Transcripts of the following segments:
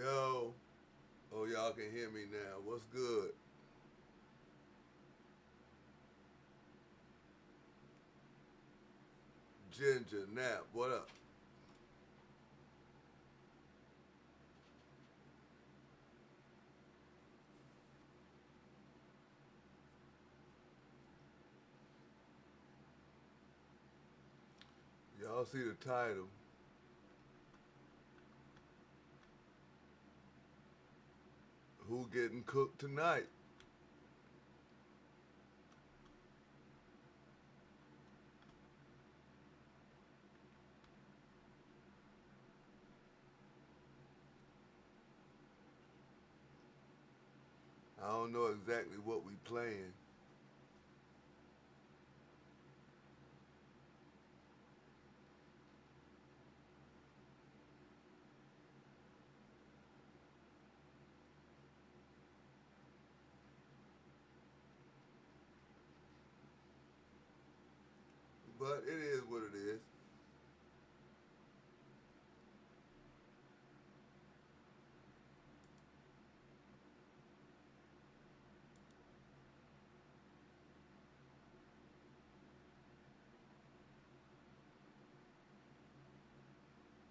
Yo. Oh, y'all can hear me now. What's good? Ginger, Nap, what up? Y'all see the title. Who getting cooked tonight? I don't know exactly what we playing. But it is what it is.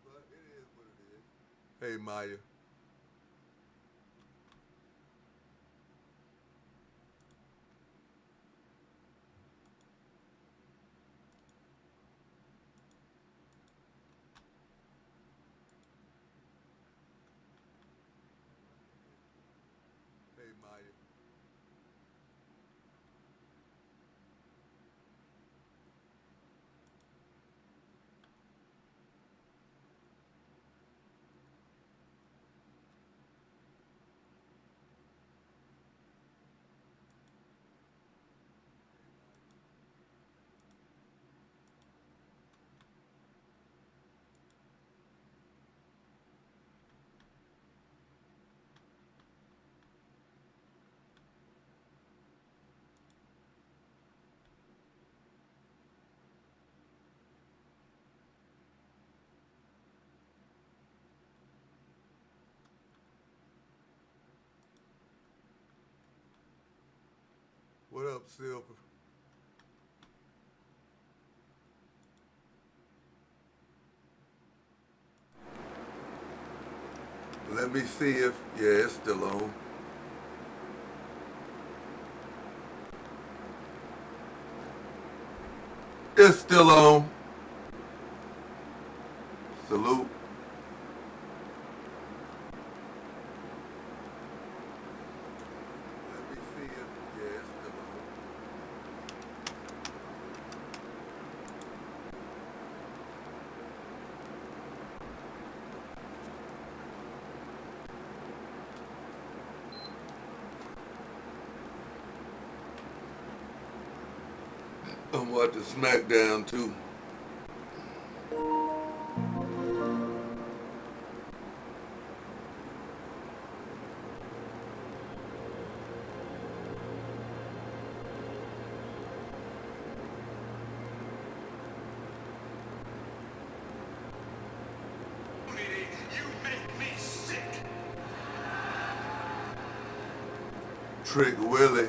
But it is what it is. Hey, Maya. Hey, Maya. What up, Silver? Let me see if, yeah, it's still on. It's still on. Salute. Let me see if, yeah, it's still on. I'm watching SmackDown too. Trick Willie.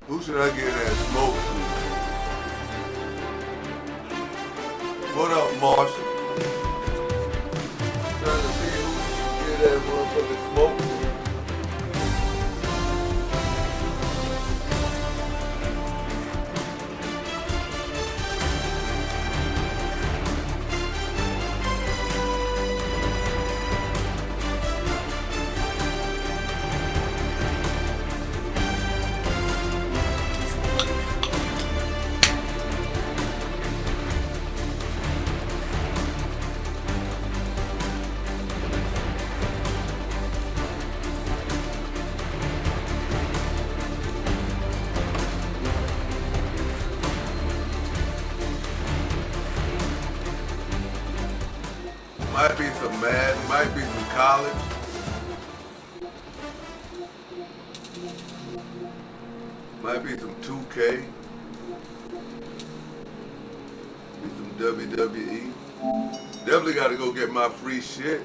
Who should I get that smoke to? What up, Marshall? Trying to see who should get that motherfucking smoke to. some Madden, might be some college. Might be some 2K. Be some WWE. Definitely gotta go get my free shit.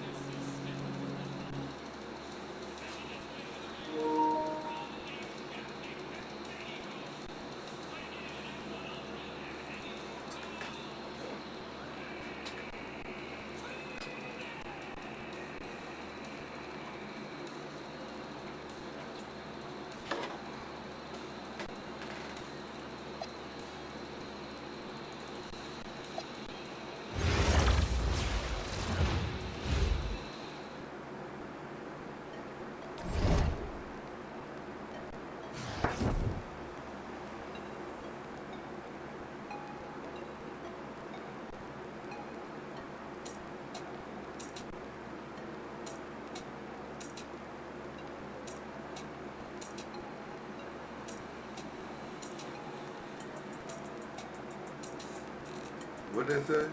What did they say?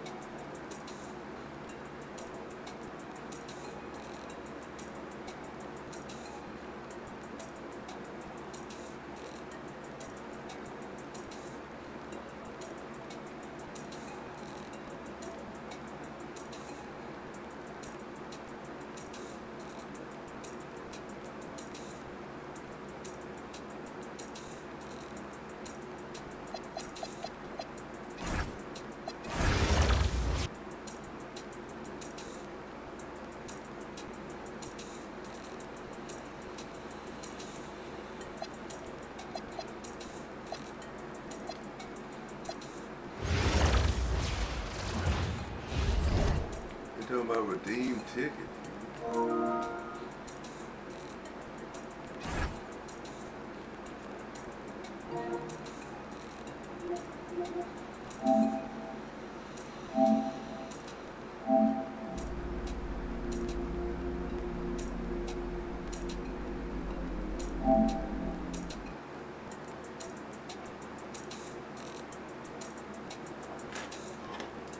Talking about redeem tickets.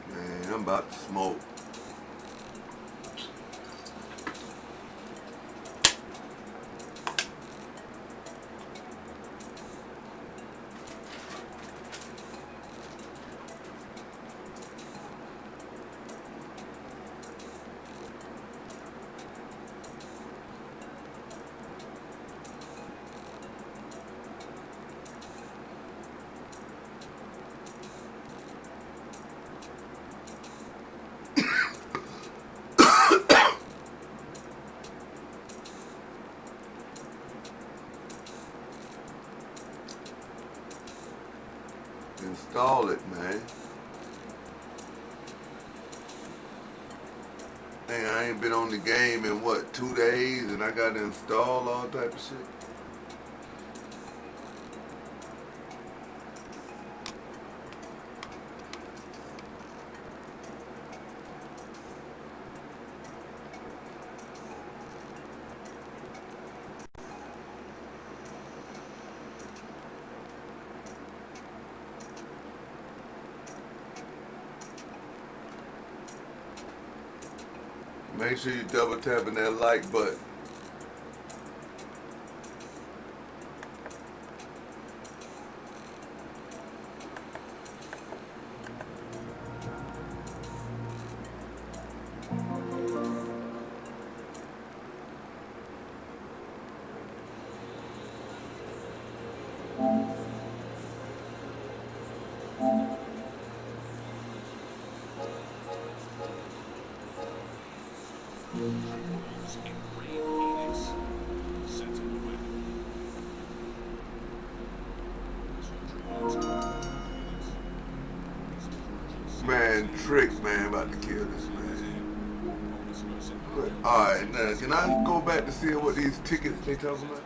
Man, I'm about to smoke. Install it, man. Dang, I ain't been on the game in what, 2 days, and I gotta install all type of shit. Make sure you double tapping that like button. Man, Trick, man, about to kill this man. Alright, now, can I go back to see what these tickets they talking about?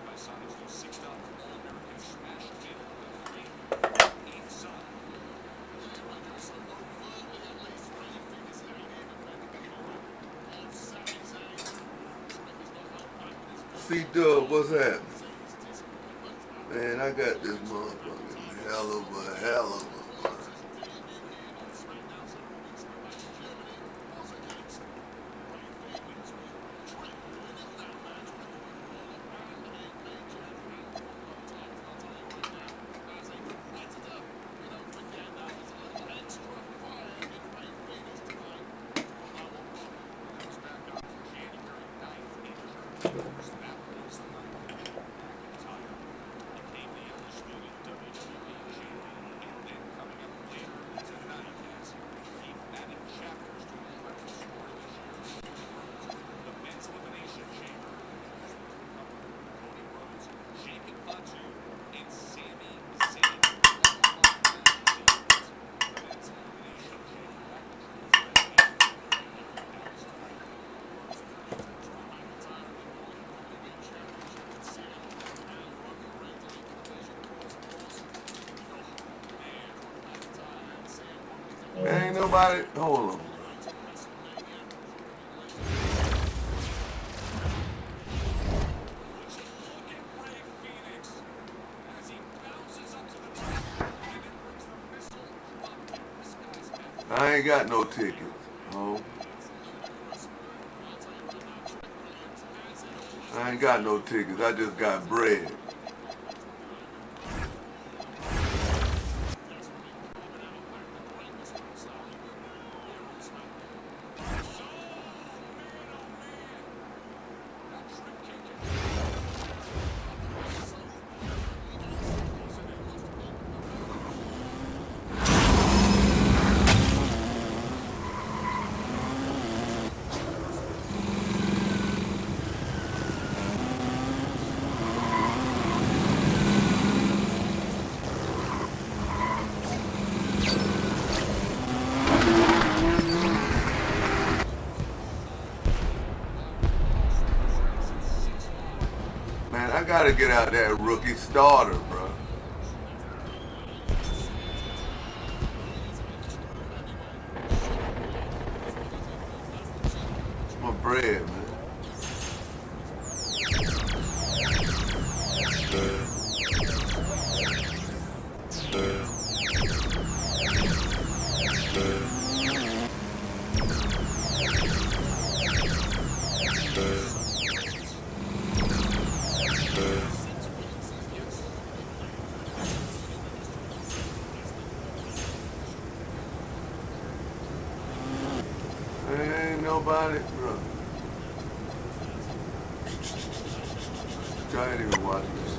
C-Dub, what's happening? Man, I got this motherfucking hell of a Man, ain't nobody, hold on. I ain't got no tickets. Oh. I ain't got no tickets. I just got bread. Man, I gotta get out that rookie starter, bro. My bread, man. Ain't nobody, bro. I ain't even watching this.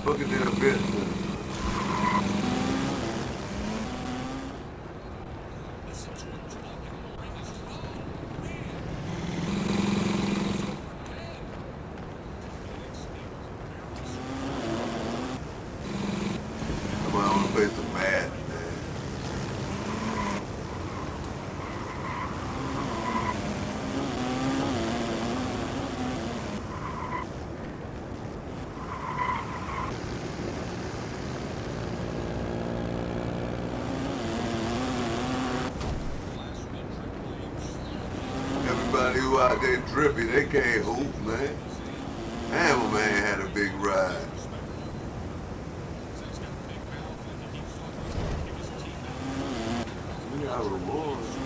Look at that bit. I want to play some Madden, man. Everybody who out there drippy, they can't hoop, man. Hammer Man had a big ride. We got rewards.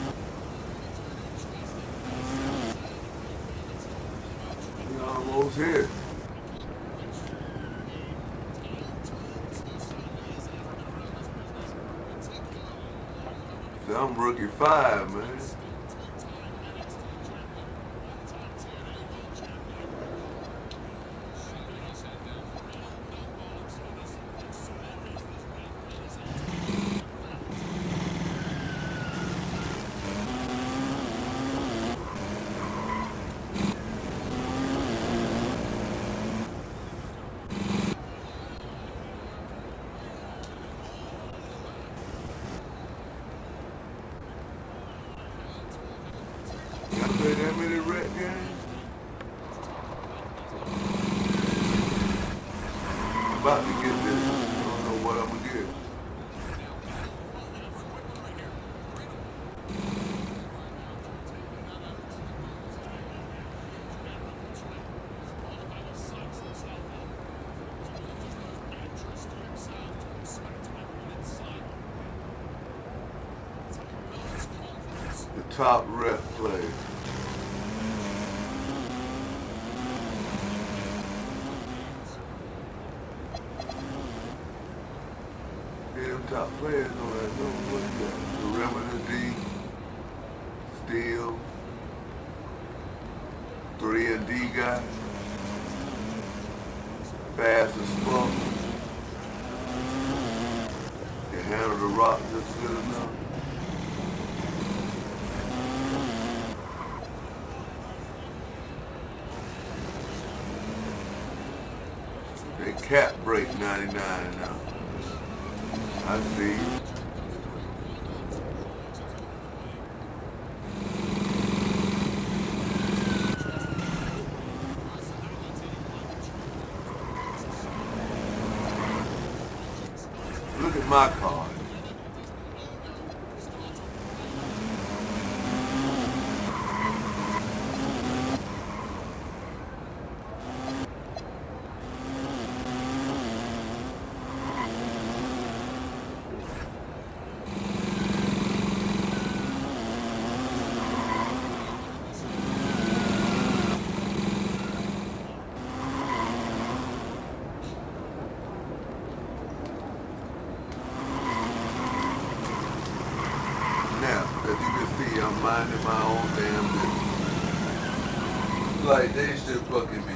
We almost here. See, I'm rookie 5, man. Y'all play that many rec games? I'm about to get this. I don't know what I'm gonna get. The top rep player. Them top players know that what you got. Perimeter D, Steel, 3 and D guy, fast as fuck. Can handle the rock just good enough. They cap break 99 now. I see. Look at my card. As you can see, I'm minding my own damn business. Like, they should fucking be.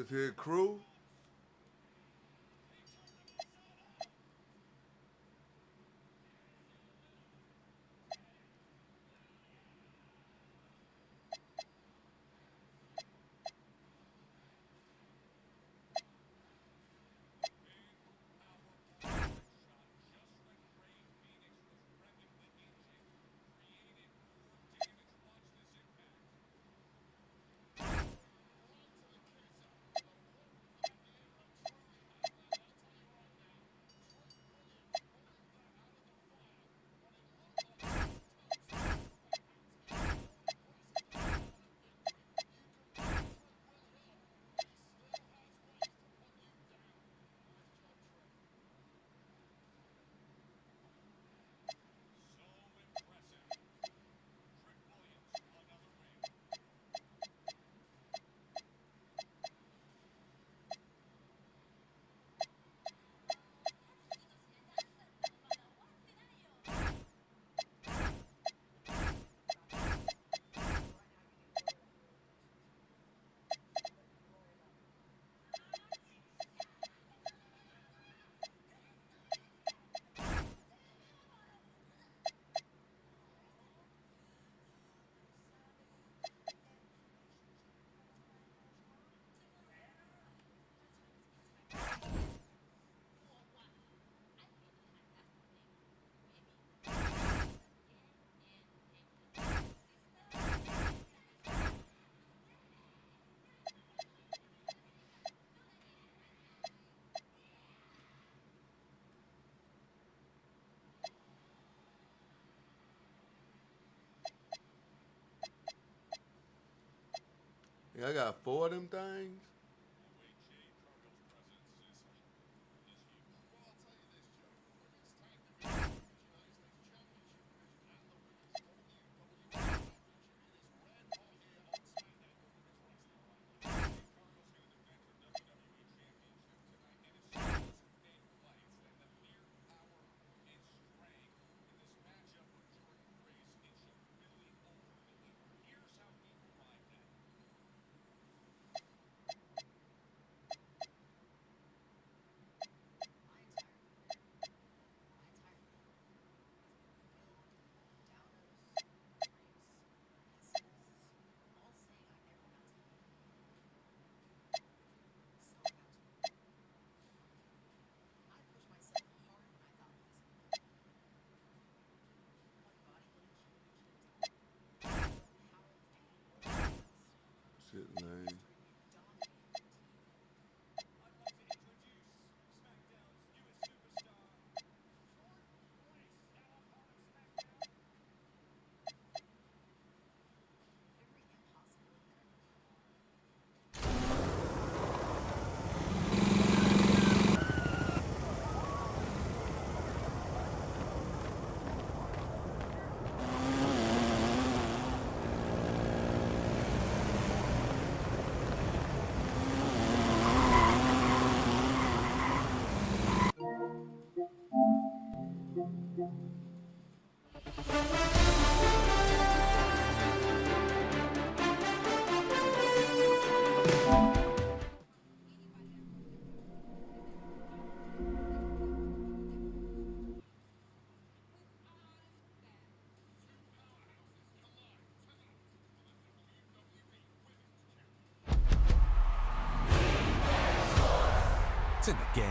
This here crew. Yeah, I got 4 of them things. Shit, lame. It's in the game.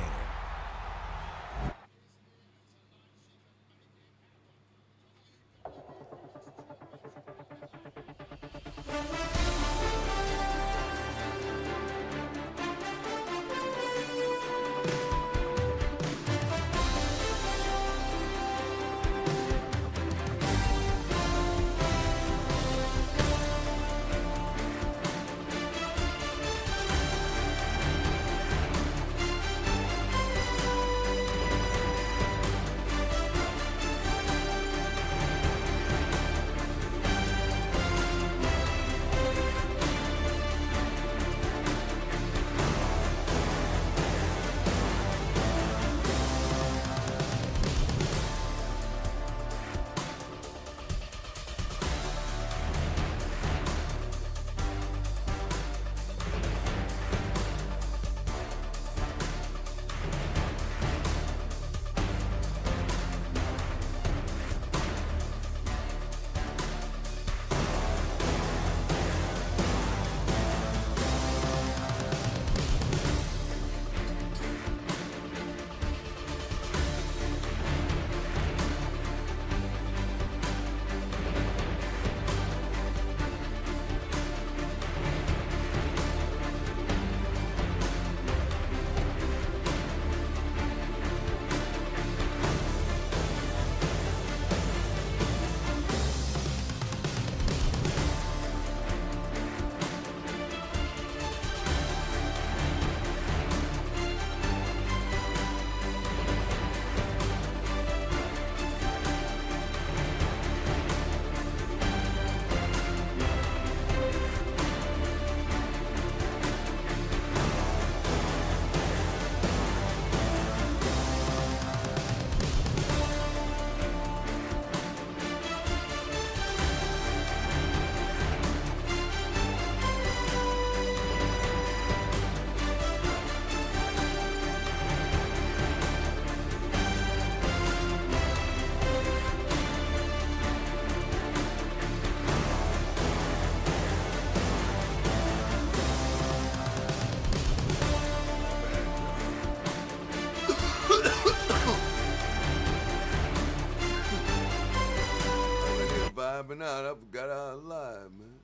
tapping out. I forgot I was live, man.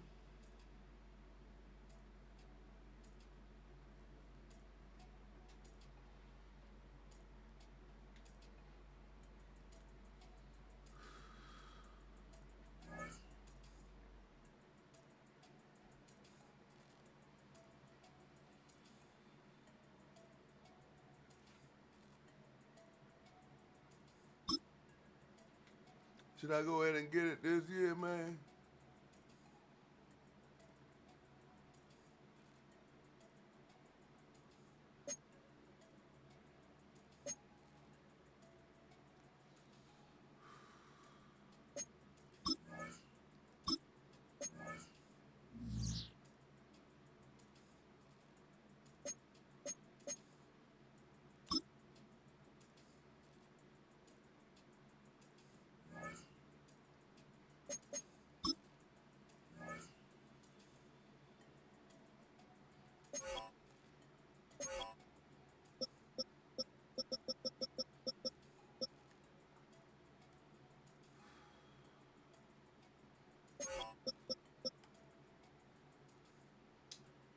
Should I go ahead and get it this year, man?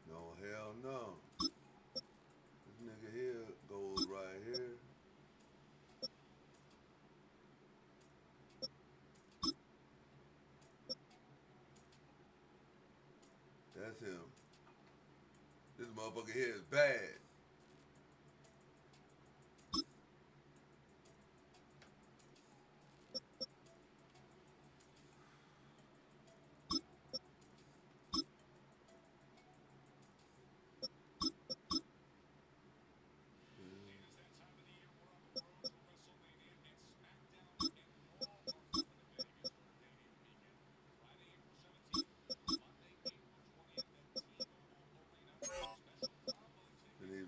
No, hell no. This nigga here goes right here. That's him. This motherfucker here is bad. And these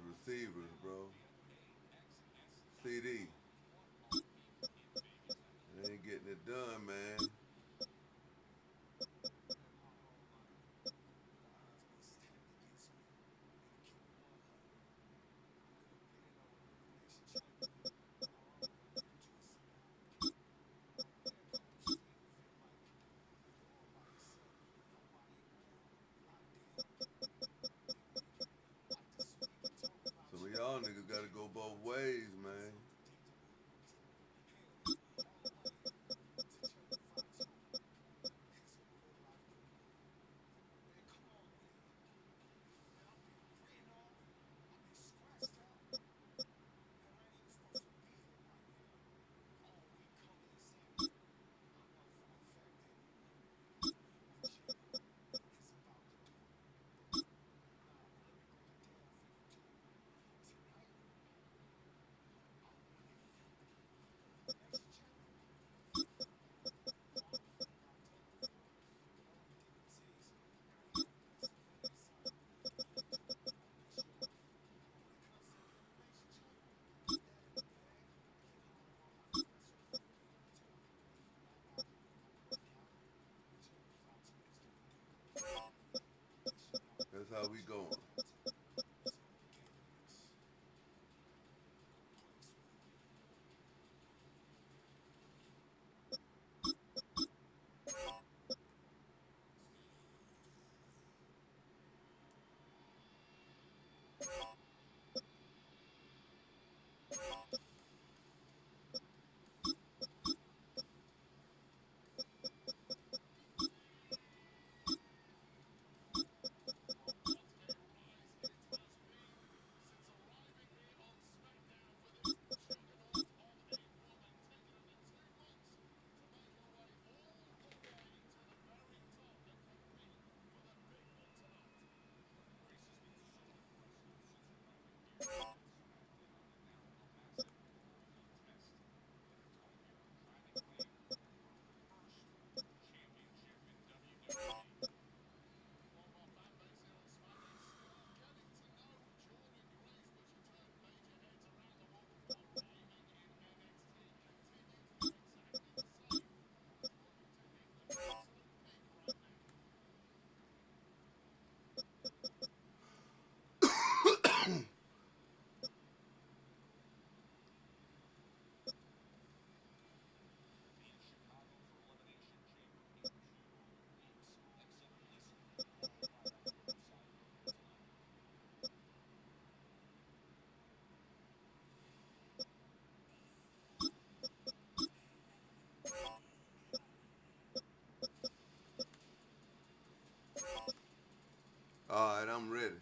I'm ready.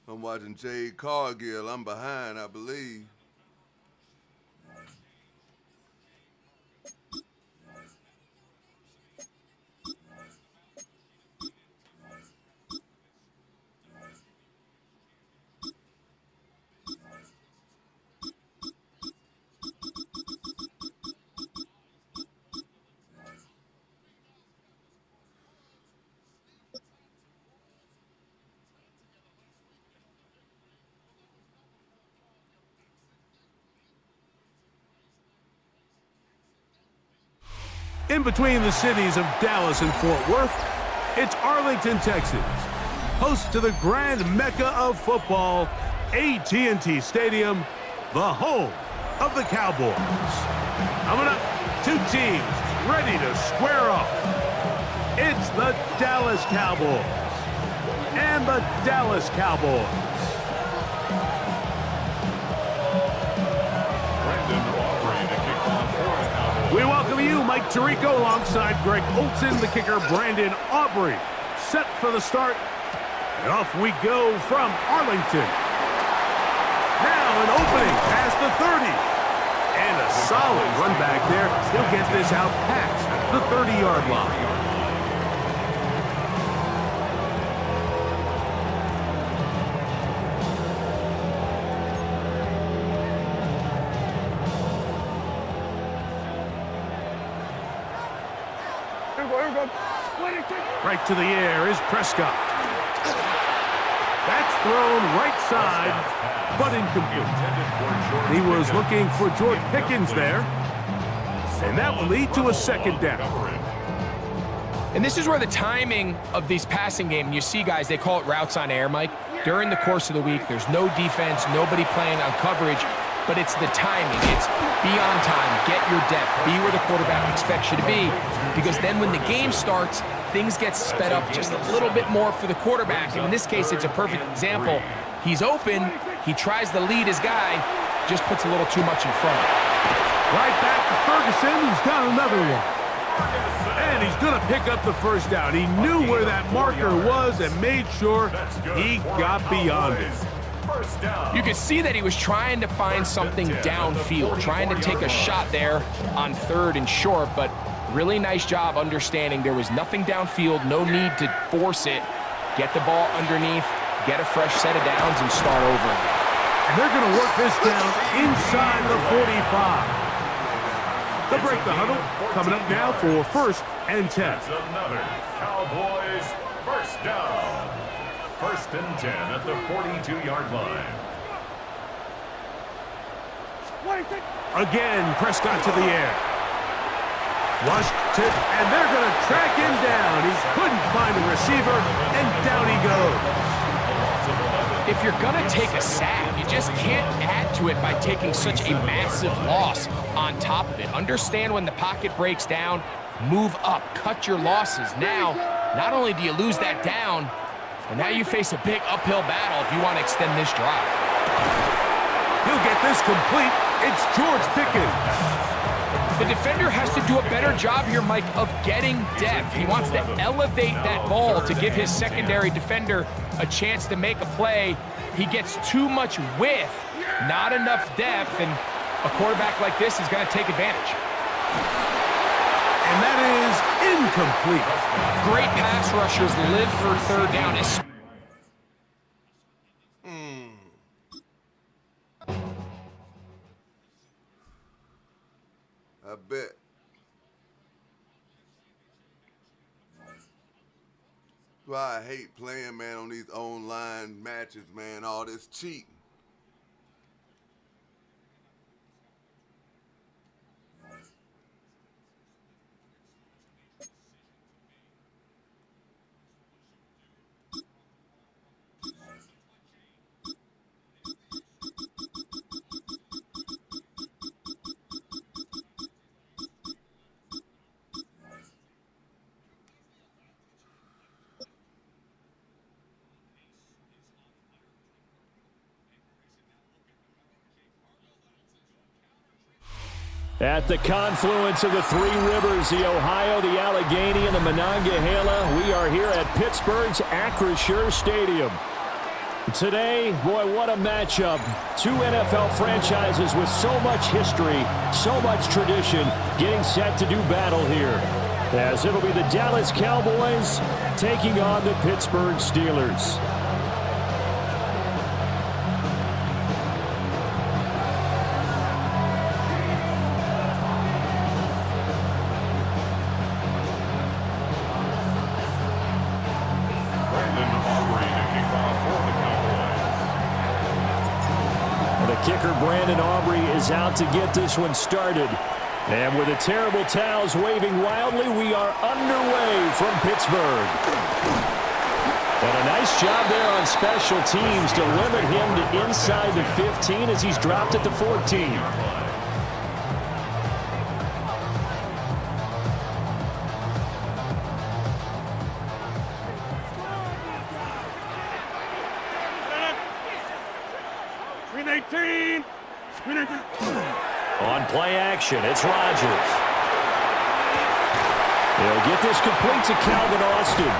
I'm watching Jade Cargill. I'm behind, I believe. In between the cities of Dallas and Fort Worth, it's Arlington, Texas, host to the grand mecca of football, AT&T Stadium, the home of the Cowboys. Coming up, two teams ready to square off. It's the Dallas Cowboys and the Dallas Cowboys. We welcome you, Mike Tirico, alongside Greg Olson, the kicker, Brandon Aubrey. Set for the start, and off we go from Arlington. Now an opening past the 30. And a solid run back there. He'll get this out past the 30-yard line. Right to the air is Prescott. That's thrown right side, but incomplete. He was looking for George Pickens there, and that will lead to a second down. And this is where the timing of these passing game, you see guys, they call it routes on air, Mike. During the course of the week, there's no defense, nobody playing on coverage, but it's the timing. It's be on time, get your depth, be where the quarterback expects you to be, because then when the game starts, things get sped up just a little bit more for the quarterback. And in this case, it's a perfect example. He's open, he tries to lead his guy, just puts a little too much in front. Right back to Ferguson, who's got another one. And he's going to pick up the first down. He knew where that marker was and made sure he got beyond it. You could see that he was trying to find something downfield, trying to take a shot there on 3rd and short, but really nice job understanding there was nothing downfield, no need to force it. Get the ball underneath, get a fresh set of downs, and start over again. And they're going to work this down inside the 45. They'll break the huddle. Coming up now for 1st and 10. That's another Cowboys first down. 1st and 10 at the 42-yard line. Again, Prescott to the air. Flushed tip, and they're going to track him down. He couldn't find a receiver, and down he goes. If you're going to take a sack, you just can't add to it by taking such a massive loss on top of it. Understand when the pocket breaks down, move up, cut your losses. Now, not only do you lose that down, but now you face a big uphill battle if you want to extend this drive. He'll get this complete. It's George Pickens. The defender has to do a better job here, Mike, of getting depth. He wants to elevate that ball to give his secondary defender a chance to make a play. He gets too much width, not enough depth, and a quarterback like this is going to take advantage. And that is incomplete. Great pass rushers live for 3rd down. I bet. Why I hate playing, man, on these online matches, man. All this cheating. At the confluence of the three rivers, the Ohio, the Allegheny, and the Monongahela, we are here at Pittsburgh's Acrisure Stadium. Today, boy, what a matchup. Two NFL franchises with so much history, so much tradition, getting set to do battle here. As it'll be the Dallas Cowboys taking on the Pittsburgh Steelers. Kicker Brandon Aubrey is out to get this one started. And with the terrible towels waving wildly, we are underway from Pittsburgh. And a nice job there on special teams to limit him to inside the 15 as he's dropped at the 14. On play action, it's Rodgers. He'll get this complete to Calvin Austin.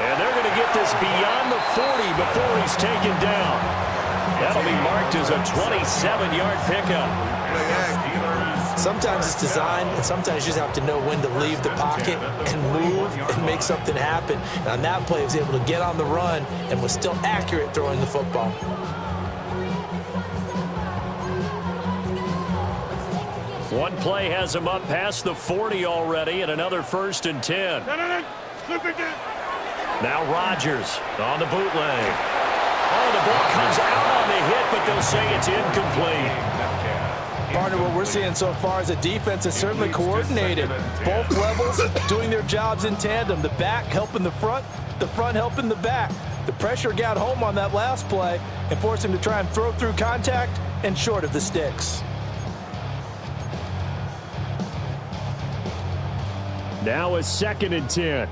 And they're going to get this beyond the 40 before he's taken down. That'll be marked as a 27-yard pickup. Sometimes it's designed, and sometimes you just have to know when to leave the pocket and move and make something happen. And on that play, he was able to get on the run and was still accurate throwing the football. One play has him up past the 40 already, and another 1st and 10. Now Rodgers on the bootleg. Oh, the ball comes out on the hit, but they'll say it's incomplete. Partner, what we're seeing so far is the defense is certainly coordinated. Both levels doing their jobs in tandem. The back helping the front helping the back. The pressure got home on that last play and forced him to try and throw through contact and short of the sticks. Now a 2nd and 10.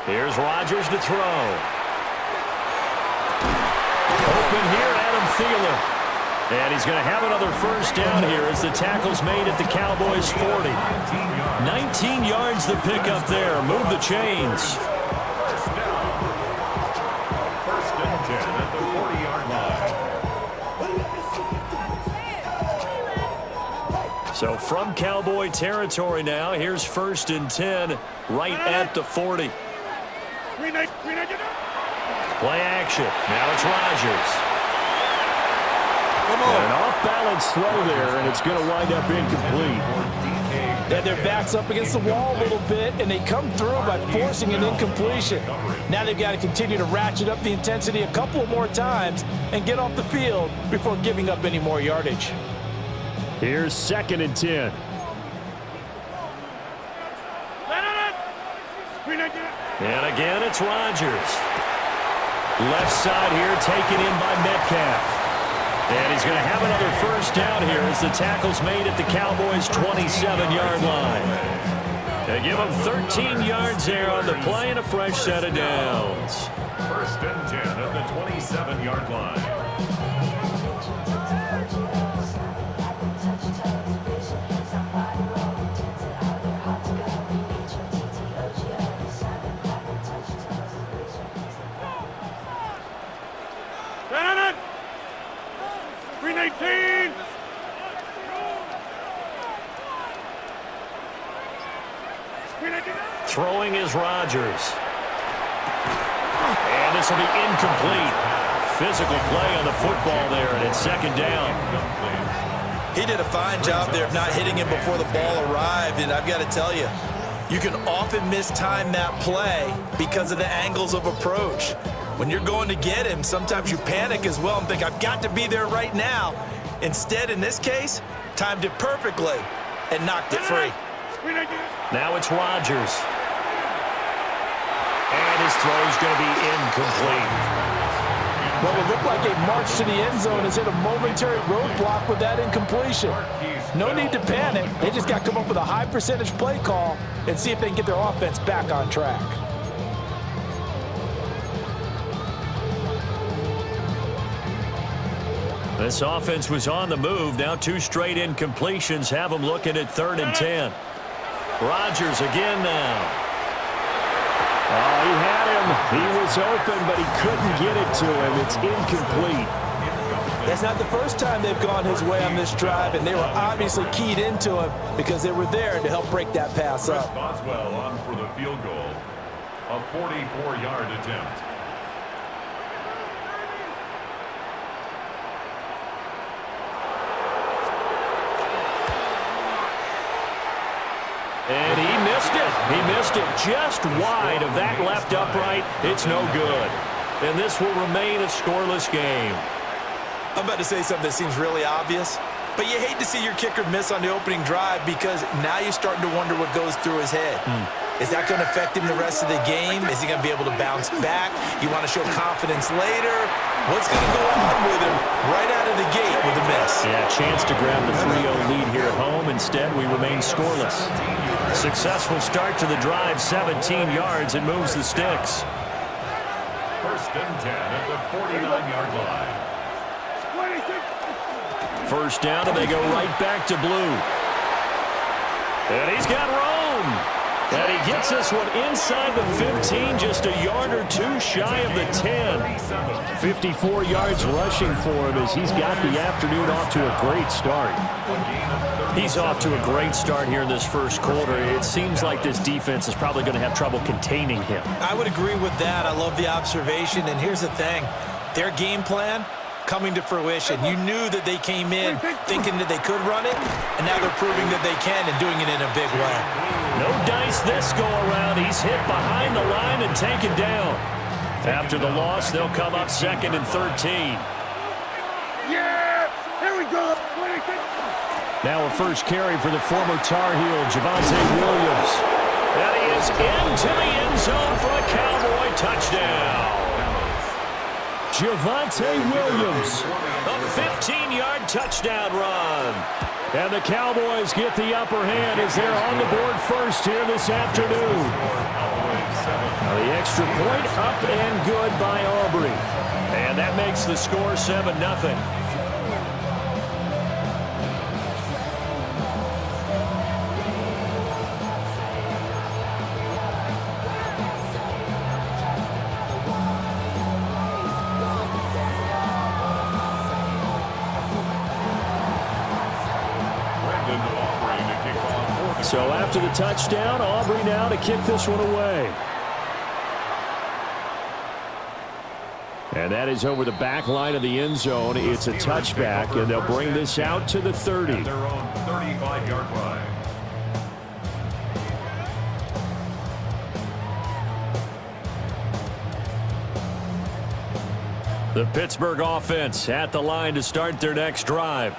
Here's Rodgers to throw. Open here, Adam Thielen. And he's going to have another 1st down here as the tackle's made at the Cowboys' 40. 19 yards the pickup there. Move the chains. 1st and 10 at the 40-yard line. So from Cowboy territory now, here's 1st and 10 right at the 40. Play action. Now it's Rodgers. And an off-balance throw there, and it's going to wind up incomplete. Yeah, their back's up against the wall a little bit, and they come through by forcing an incompletion. Now they've got to continue to ratchet up the intensity a couple more times and get off the field before giving up any more yardage. Here's 2nd and 10. And again, it's Rodgers. Left side here taken in by Metcalf. And he's going to have another 1st down here as the tackle's made at the Cowboys' 27-yard line. They give him 13 yards there on the play and a fresh set of downs. 1st and 10 at the 27-yard line. Throwing is Rodgers. And this will be incomplete. Physical play on the football there, and it's 2nd down. He did a fine job there of not hitting him before the ball arrived, and I've got to tell you, you can often mistime that play because of the angles of approach. When you're going to get him, sometimes you panic as well and think, I've got to be there right now. Instead, in this case, timed it perfectly and knocked it free. Now it's Rodgers. And his throw's going to be incomplete. What would look like a march to the end zone has hit a momentary roadblock with that incompletion. No need to panic. They just got to come up with a high percentage play call and see if they can get their offense back on track. This offense was on the move. Now 2 straight incompletions have them looking at 3rd and 10. Rodgers again now. Oh, he had him. He was open, but he couldn't get it to him. It's incomplete. That's not the first time they've gone his way on this drive, and they were obviously keyed into him because they were there to help break that pass up. Boswell on for the field goal. A 44-yard attempt. And he missed it. He missed it just wide of that left upright. It's no good. And this will remain a scoreless game. I'm about to say something that seems really obvious, but you hate to see your kicker miss on the opening drive because now you're starting to wonder what goes through his head. Is that going to affect him the rest of the game? Is he going to be able to bounce back? You want to show confidence later? What's going to go on with him right out of the gate with a miss? Yeah, chance to grab the 3-0 lead here at home. Instead, we remain scoreless. Successful start to the drive, 17 yards, and moves the sticks. 1st and 10 at the 49-yard line. 1st down, and they go right back to blue. And he's got room. And he gets this one inside the 15, just a yard or 2 shy of the 10. 54 yards rushing for him as he's got the afternoon off to a great start. He's off to a great start here in this 1st quarter. It seems like this defense is probably going to have trouble containing him. I would agree with that. I love the observation. And here's the thing. Their game plan coming to fruition. You knew that they came in thinking that they could run it, and now they're proving that they can and doing it in a big way. No dice this go around. He's hit behind the line and taken down. After the loss, they'll come up 2nd and 13. Yeah! Here we go! Now a 1st carry for the former Tar Heel, Javonte Williams. And he is into the end zone for a Cowboy touchdown. Javonte Williams. A 15-yard touchdown run. And the Cowboys get the upper hand as they're on the board first here this afternoon. Now the extra point up and good by Aubrey. And that makes the score 7-0. So after the touchdown, Aubrey now to kick this one away. And that is over the back line of the end zone. It's a touchback, and they'll bring this out to the 30. At their own 35-yard line. The Pittsburgh offense at the line to start their next drive.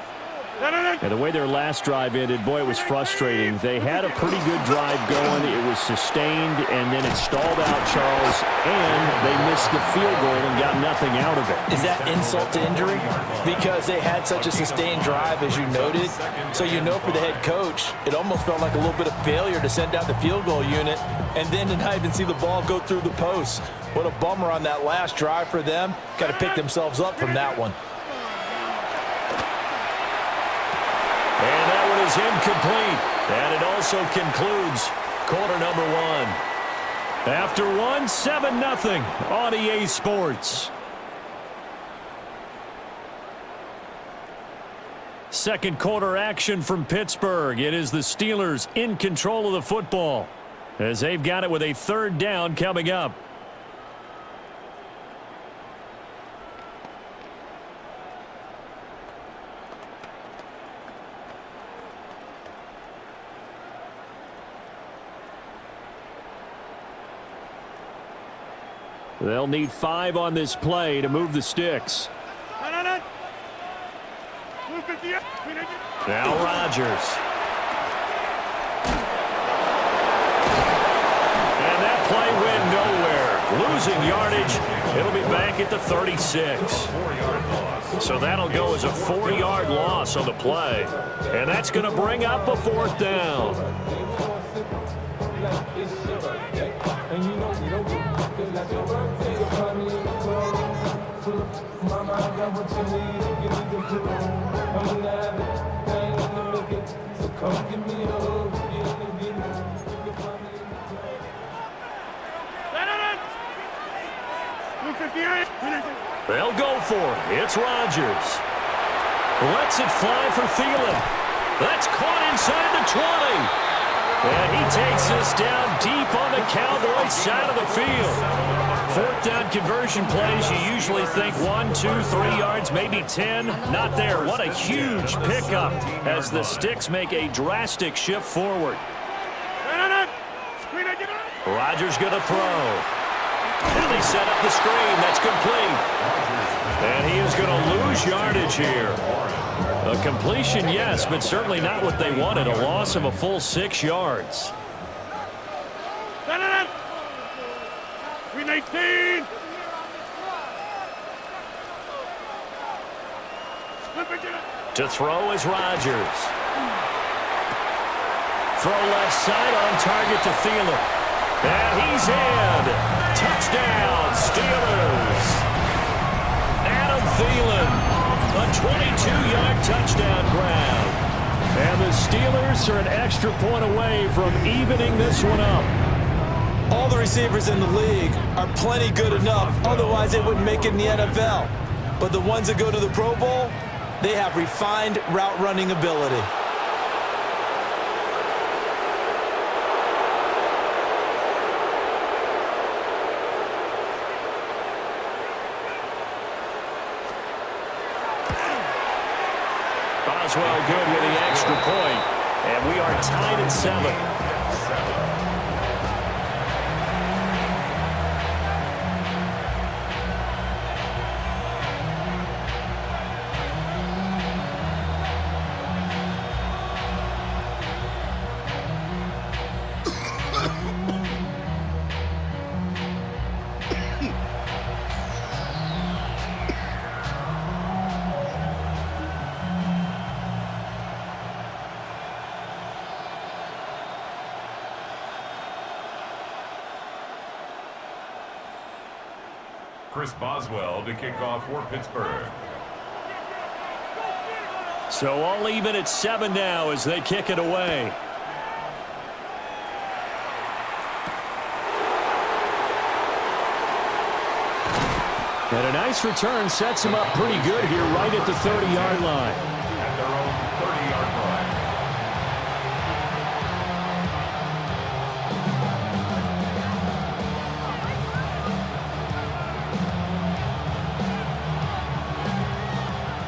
And the way their last drive ended, boy, it was frustrating. They had a pretty good drive going. It was sustained, and then it stalled out, Charles, and they missed the field goal and got nothing out of it. Is that insult to injury? Because they had such a sustained drive, as you noted. So you know for the head coach, it almost felt like a little bit of failure to send out the field goal unit and then to not even see the ball go through the post. What a bummer on that last drive for them. Got to pick themselves up from that one. And that one is incomplete. And it also concludes quarter number 1. After 1, 7-0 on EA Sports. Second quarter action from Pittsburgh. It is the Steelers in control of the football as they've got it with a 3rd down coming up. They'll need 5 on this play to move the sticks. Now Rodgers. And that play went nowhere. Losing yardage. It'll be back at the 36. So that'll go as a 4-yard loss on the play. And that's going to bring up a 4th down. They'll go for it. It's Rodgers. Lets it fly for Thielen. That's caught inside the 20. And he takes this down deep on the Cowboys side of the field. Fourth down conversion plays, you usually think 1, 2, 3 yards, maybe 10. Not there. What a huge pickup as the Sticks make a drastic shift forward. Rodgers going to throw. And they set up the screen. That's complete. And he is going to lose yardage here. A completion, yes, but certainly not what they wanted. A loss of a full 6 yards. 319. To throw is Rodgers. Throw left side on target to Thielen. And he's in. Touchdown, Steelers. Adam Thielen. A 22-yard touchdown grab. And the Steelers are an extra point away from evening this one up. All the receivers in the league are plenty good enough, otherwise they wouldn't make it in the NFL. But the ones that go to the Pro Bowl, they have refined route running ability. Boswell good with the extra point, and we are tied at 7. Chris Boswell to kick off for Pittsburgh. So all even at 7 now as they kick it away. And a nice return sets him up pretty good here right at the 30-yard line. At their own 30-yard line.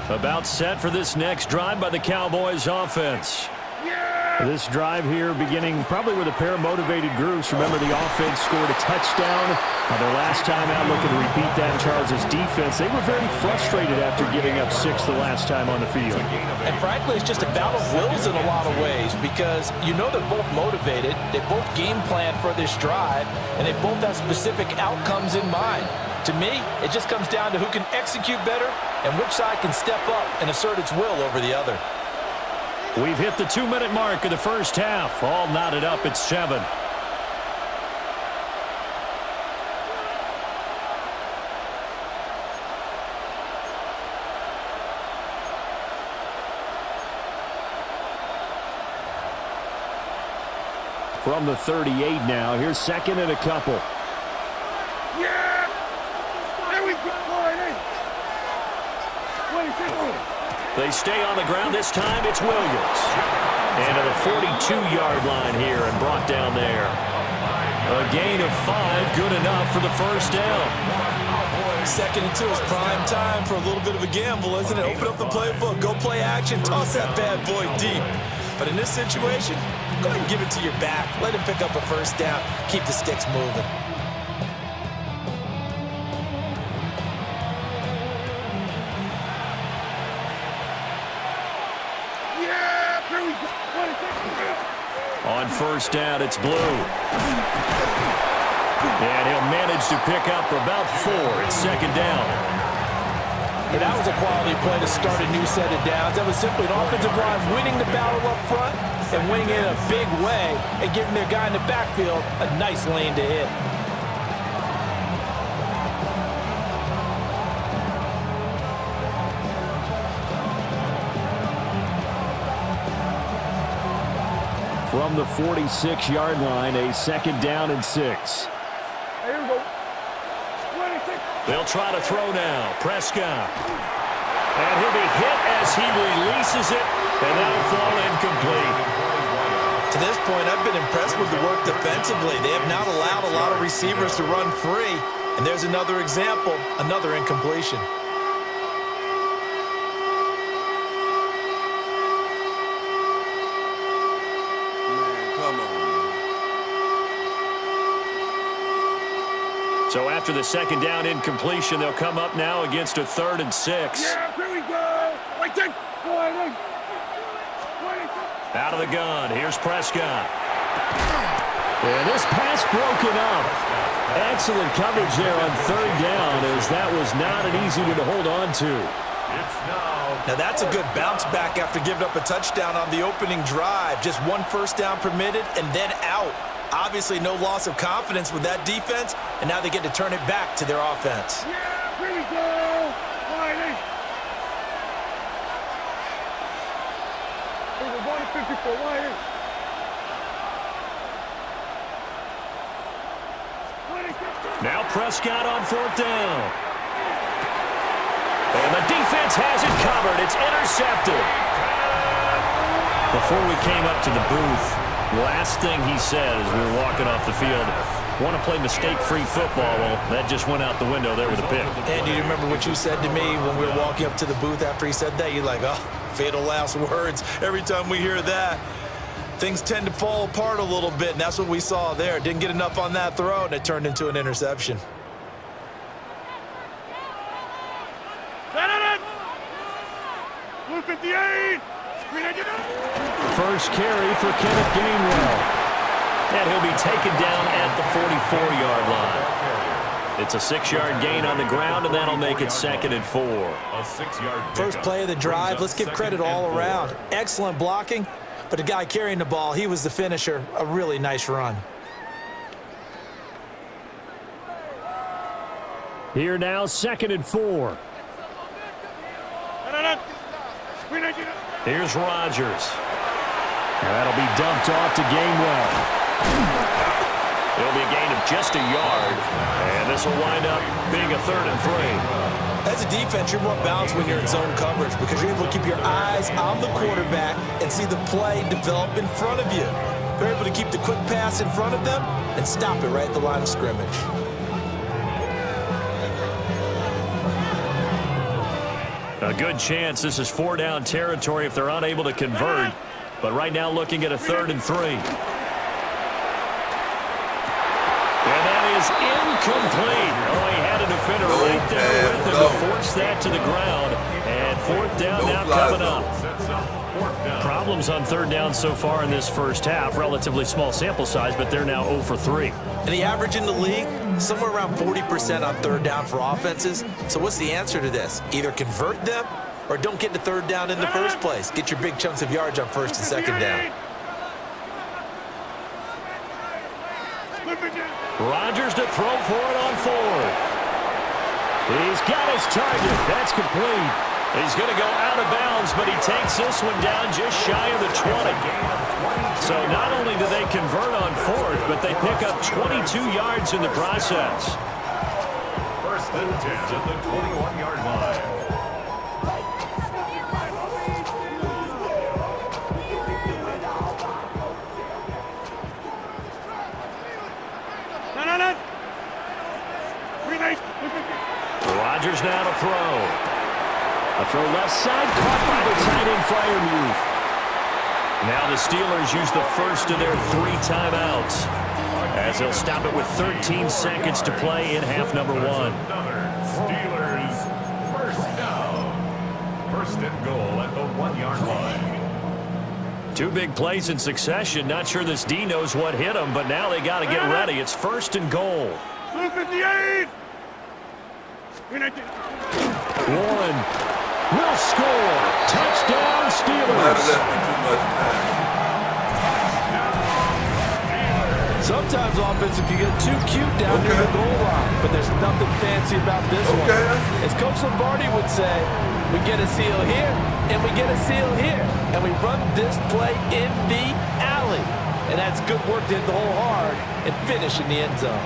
About set for this next drive by the Cowboys offense. This drive here beginning probably with a pair of motivated groups. Remember, the offense scored a touchdown on their last time out, looking to repeat that in Charles' defense. They were very frustrated after giving up 6 the last time on the field. And frankly, it's just a battle of wills in a lot of ways, because you know they're both motivated, they both game plan for this drive, and they both have specific outcomes in mind. To me, it just comes down to who can execute better and which side can step up and assert its will over the other. We've hit the 2-minute mark of the first half. All knotted up at 7. From the 38 now, here's 2nd and a couple. They stay on the ground. This time it's Williams. And to the 42-yard line here and brought down there. A gain of 5, good enough for the first down. 2nd and 2 is prime time for a little bit of a gamble, isn't it? Open up the playbook, go play action, toss that bad boy deep. But in this situation, go ahead and give it to your back. Let him pick up a first down. Keep the sticks moving. On first down, it's Blue. And he'll manage to pick up about 4. It's 2nd down. And that was a quality play to start a new set of downs. That was simply an offensive line winning the battle up front and winning it in a big way and giving their guy in the backfield a nice lane to hit. from the 46-yard line, a 2nd down and 6. Here we go. They'll try to throw now. Prescott. And he'll be hit as he releases it, and that'll fall incomplete. To this point, I've been impressed with the work defensively. They have not allowed a lot of receivers to run free. And there's another example, another incompletion. So after the 2nd down incompletion, they'll come up now against a 3rd and 6. Yeah, here we go. Out of the gun, here's Prescott. And this pass broken up. Excellent coverage there on 3rd down, as that was not an easy one to hold on to. Now that's a good bounce back after giving up a touchdown on the opening drive. Just 1 first down permitted and then out. Obviously no loss of confidence with that defense, and now they get to turn it back to their offense. Yeah, here we go. We're going to 54. Now Prescott on 4th down. And the defense has it covered. It's intercepted. Before we came up to the booth, last thing he said as we were walking off the field, want to play mistake-free football. Well, that just went out the window there with a pick. And do you remember what you said to me when we were walking up to the booth after he said that? You're like, oh, fatal last words. Every time we hear that, things tend to fall apart a little bit, and that's what we saw there. Didn't get enough on that throw, and it turned into an interception. First carry for Kenneth Gainwell. And he'll be taken down at the 44-yard line. It's a 6-yard gain on the ground, and that'll make it 2nd and 4. First play of the drive, let's give credit all around. Excellent blocking, but the guy carrying the ball, he was the finisher. A really nice run. Here now, 2nd and 4. Here's Rodgers. That'll be dumped off to Gainwell. It'll be a gain of just a yard, and this will wind up being a 3rd and 3. As a defense, you're more balanced when you're in zone coverage because you're able to keep your eyes on the quarterback and see the play develop in front of you. You're able to keep the quick pass in front of them and stop it right at the line of scrimmage. A good chance this is 4-down territory if they're unable to convert. But right now looking at a 3rd and 3. And that is incomplete. Oh, he had a defender right there with him to force that to the ground. And 4th down now coming up. Problems on 3rd down so far in this first half. Relatively small sample size, but they're now 0 for 3. And the average in the league, somewhere around 40% on 3rd down for offenses. So what's the answer to this? Either convert them or don't get to 3rd down in the first place. Get your big chunks of yards on 1st and 2nd down. Rodgers to throw for it on 4th. He's got his target. That's complete. He's going to go out of bounds, but he takes this one down just shy of the 20. So not only do they convert on 4th, but they pick up 22 yards in the process. 1st and 10 at the 21-yard line. Rodgers now to throw. A throw left side, caught by the tight end Freiermuth. Now the Steelers use the first of their 3 timeouts as they'll stop it with 13 seconds to play in half number 1. Steelers 1st down. 1st and goal at the 1-yard line. 2 big plays in succession. Not sure this D knows what hit him, but now they got to get ready. It's 1st and goal. 58. Warren will score. Touchdown, Steelers. Sometimes offense can get too cute down near the goal line, but there's nothing fancy about this one. As Coach Lombardi would say, we get a seal here, and we get a seal here, and we run this play in the alley. That's good work to hit the hole hard and finish in the end zone.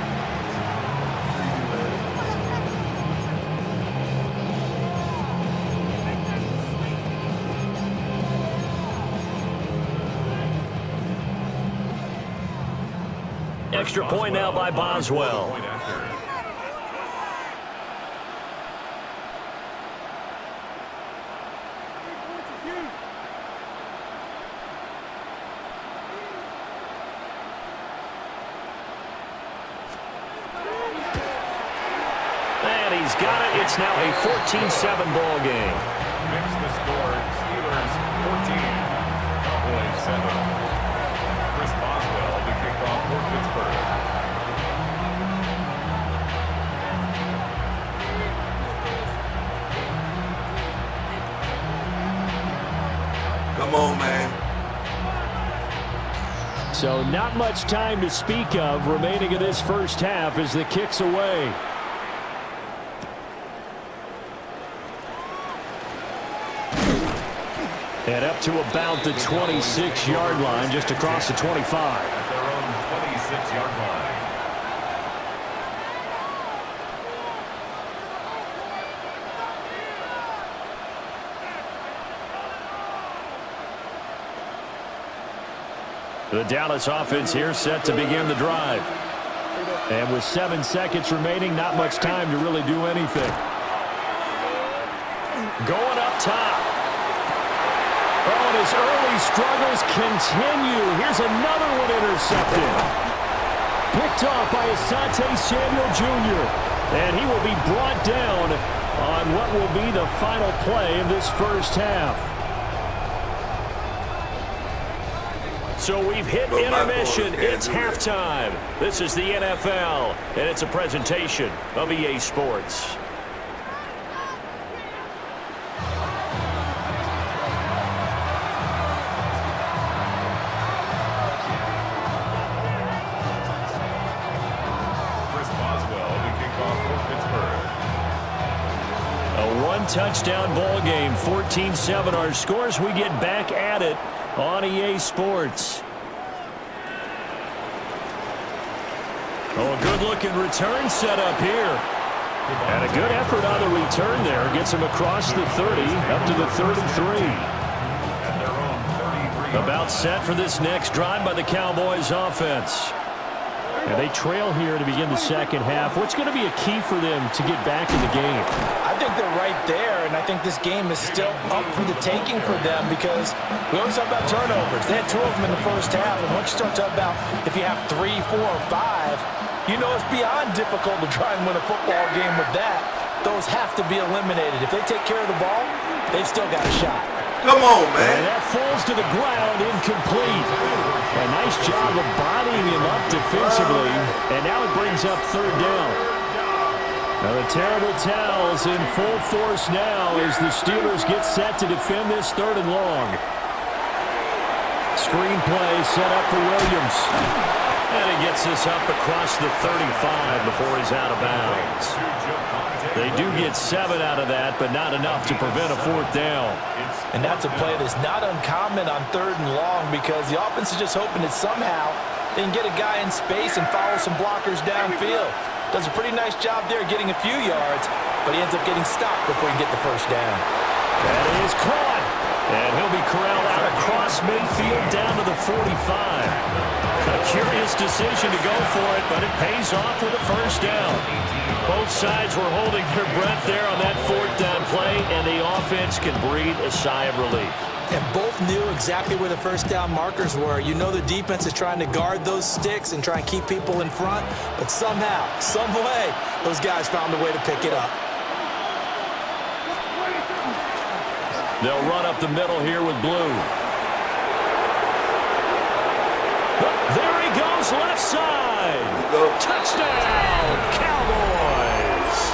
Extra point now by Boswell. And he's got it. It's now a 14-7 ball game. Mix the score. Steelers 14, Cowboys 7. Chris Boswell, the kickoff for Pittsburgh. Come on, man. So not much time to speak of remaining in this first half as the kick's away. And up to about the 26-yard line, just across the 25. At their own 26-yard line. The Dallas offense here set to begin the drive. And with 7 seconds remaining, not much time to really do anything. Going up top. Oh, and his early struggles continue. Here's another one intercepted. Picked off by Asante Samuel Jr. And he will be brought down on what will be the final play of this first half. So we've hit intermission. It's halftime. This is the NFL, and it's a presentation of EA Sports. Chris Boswell, the kickoff for Pittsburgh. A one-touchdown ball game, 14-7 our scores. We get back at it on EA Sports. Oh, a good-looking return set up here. And a good effort on the return there. Gets him across the 30, up to the 33. About set for this next drive by the Cowboys offense. And they trail here to begin the second half. What's going to be a key for them to get back in the game? I think they're right there, and I think this game is still up for the taking for them because we always talk about turnovers. They had 2 of them in the first half, and once you start talking about if you have 3, 4, or 5, you know it's beyond difficult to try and win a football game with that. Those have to be eliminated. If they take care of the ball, they've still got a shot. Come on, man. And that falls to the ground, incomplete. A nice job of bodying him up defensively, and now it brings up third down. Now the terrible towels in full force now as the Steelers get set to defend this 3rd and long. Screen play set up for Williams. And he gets this up across the 35 before he's out of bounds. They do get 7 out of that, but not enough to prevent a 4th down. And that's a play that's not uncommon on 3rd and long because the offense is just hoping that somehow they can get a guy in space and follow some blockers downfield. Does a pretty nice job there getting a few yards, but he ends up getting stopped before he can get the first down. That is caught. And he'll be corralled out across midfield down to the 45. A curious decision to go for it, but it pays off with a first down. Both sides were holding their breath there on that 4th down play, and the offense can breathe a sigh of relief. And both knew exactly where the first down markers were. You know the defense is trying to guard those sticks and try and keep people in front, but somehow, some way, those guys found a way to pick it up. They'll run up the middle here with Blue. There he goes, left side. Touchdown, Cowboys.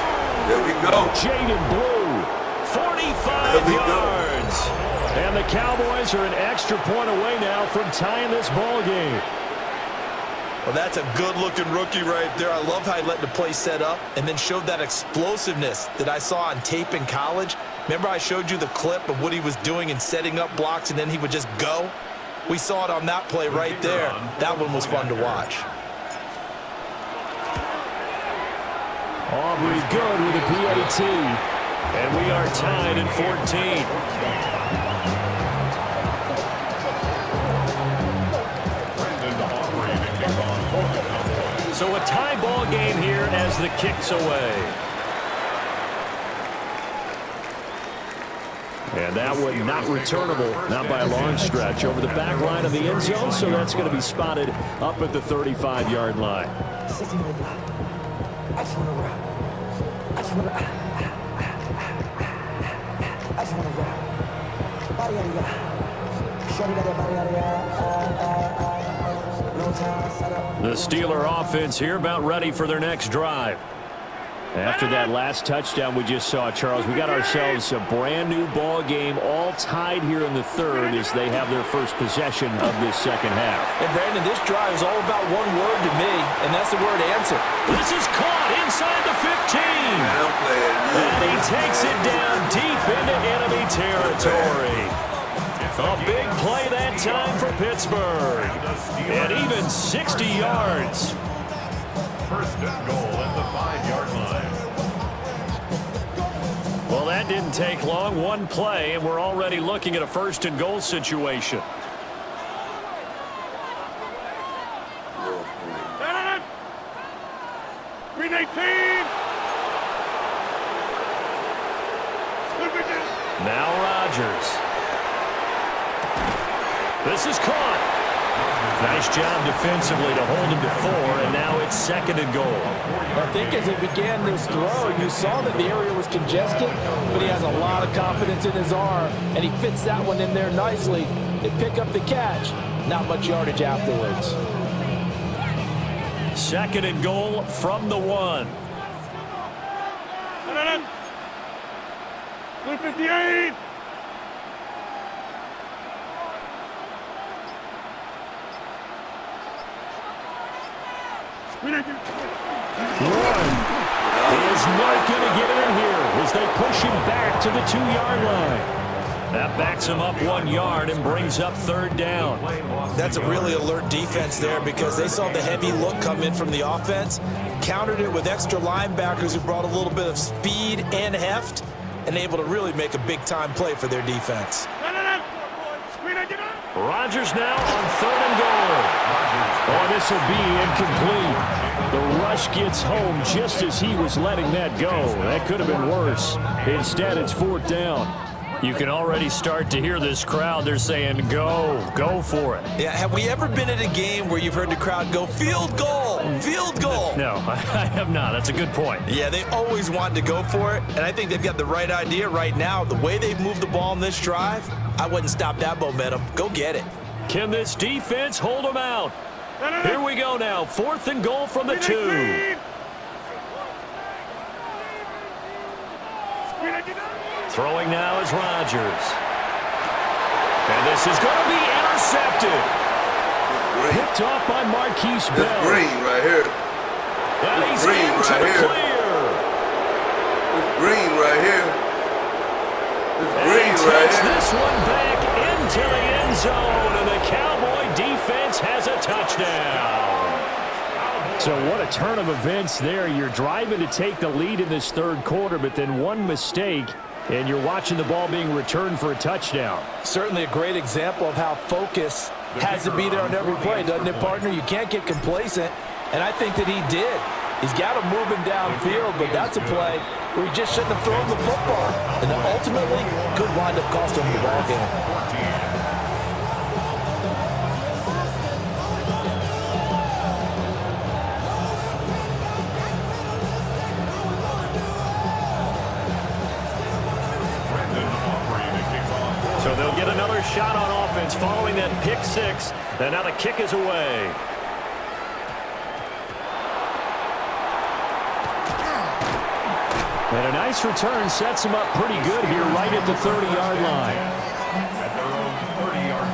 There we go. Jaden Blue, 45 yards. And the Cowboys are an extra point away now from tying this ball game. Well, that's a good-looking rookie right there. I love how he let the play set up and then showed that explosiveness that I saw on tape in college. Remember I showed you the clip of what he was doing and setting up blocks, and then he would just go? We saw it on that play right there. That one was fun to watch. Aubrey good with a PAT. And we are tied at 14. So a tie ball game here as the kick's away. And that one not returnable, not by a long stretch, over the back line of the end zone, so that's going to be spotted up at the 35-yard line. The Steeler offense here about ready for their next drive. After that last touchdown we just saw, Charles, we got ourselves a brand new ball game, all tied here in the third as they have their first possession of this second half. And Brandon, this drive is all about one word to me, and that's the word answer. This is caught inside the 15. And he takes it down deep into enemy territory. A big play that time for Pittsburgh. And even 60 yards. First and goal at the 5-yard line. Well, that didn't take long. One play, and we're already looking at a first and goal situation. Green 18. Now Rodgers. This is caught. Nice job defensively to hold him to 4, and now it's second and goal. I think as he began this throw, you saw that the area was congested, but he has a lot of confidence in his arm, and he fits that one in there nicely. They pick up the catch. Not much yardage afterwards. Second and goal from the 1. Blue 58. Is not going to get in here as they push him back to the 2-yard line. That backs him up 1 yard and brings up third down. That's a really alert defense there because they saw the heavy look come in from the offense, countered it with extra linebackers who brought a little bit of speed and heft, and able to really make a big-time play for their defense. Rodgers now on third and goal. Oh, this will be incomplete. The rush gets home just as he was letting that go. That could have been worse. Instead, it's fourth down. You can already start to hear this crowd. They're saying, go for it. Yeah, have we ever been at a game where you've heard the crowd go, field goal, field goal? No, I have not. That's a good point. Yeah, they always wanted to go for it, and I think they've got the right idea right now. The way they've moved the ball in this drive, I wouldn't stop that momentum. Go get it. Can this defense hold them out? Here we go now. Fourth and goal from the 2. Throwing now is Rodgers. And this is going to be intercepted. Picked off by Marquise Bell. It's green right here. And he's green into right the here. clear. It's green right here. It's And green he right takes here. this one back into the end zone, and the Cowboy defense has a touchdown. So what a turn of events there. You're driving to take the lead in this third quarter, but then one mistake, and you're watching the ball being returned for a touchdown. Certainly a great example of how focus has to be there on every play, doesn't it, partner? You can't get complacent, and I think that he did. He's got to move him downfield, but that's a play where he just shouldn't have thrown the football, and that ultimately could wind up costing him the ball game. So they'll get another shot on offense following that pick 6, and now the kick is away. And a nice return sets him up pretty good here right at the 30-yard line. At their own 30-yard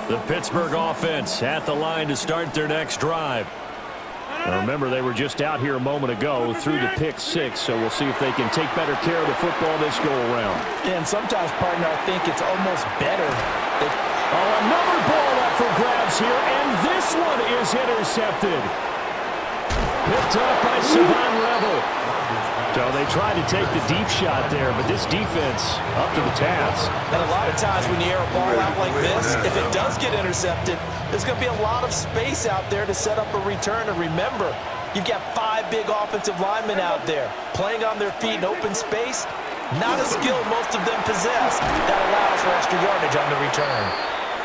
line. The Pittsburgh offense at the line to start their next drive. Now remember, they were just out here a moment ago through the pick six, so we'll see if they can take better care of the football this go-around. And sometimes, partner, I think it's almost better. Another ball up for grabs here, and this one is intercepted. Picked up by Savon Revel. So they tried to take the deep shot there, but this defense up to the task. And a lot of times when you air a ball out like this, if it does get intercepted, there's going to be a lot of space out there to set up a return. And remember, you've got 5 big offensive linemen out there playing on their feet in open space. Not a skill most of them possess. That allows for extra yardage on the return.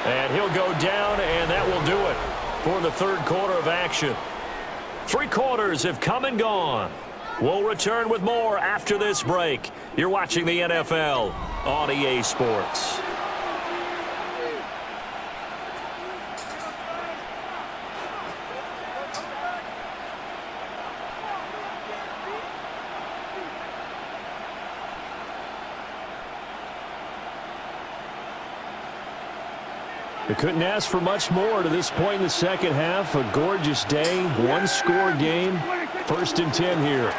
And he'll go down, and that will do it for the third quarter of action. 3 quarters have come and gone. We'll return with more after this break. You're watching the NFL on EA Sports. They couldn't ask for much more to this point in the second half. A gorgeous day, 1-score game. 1st and 10 here.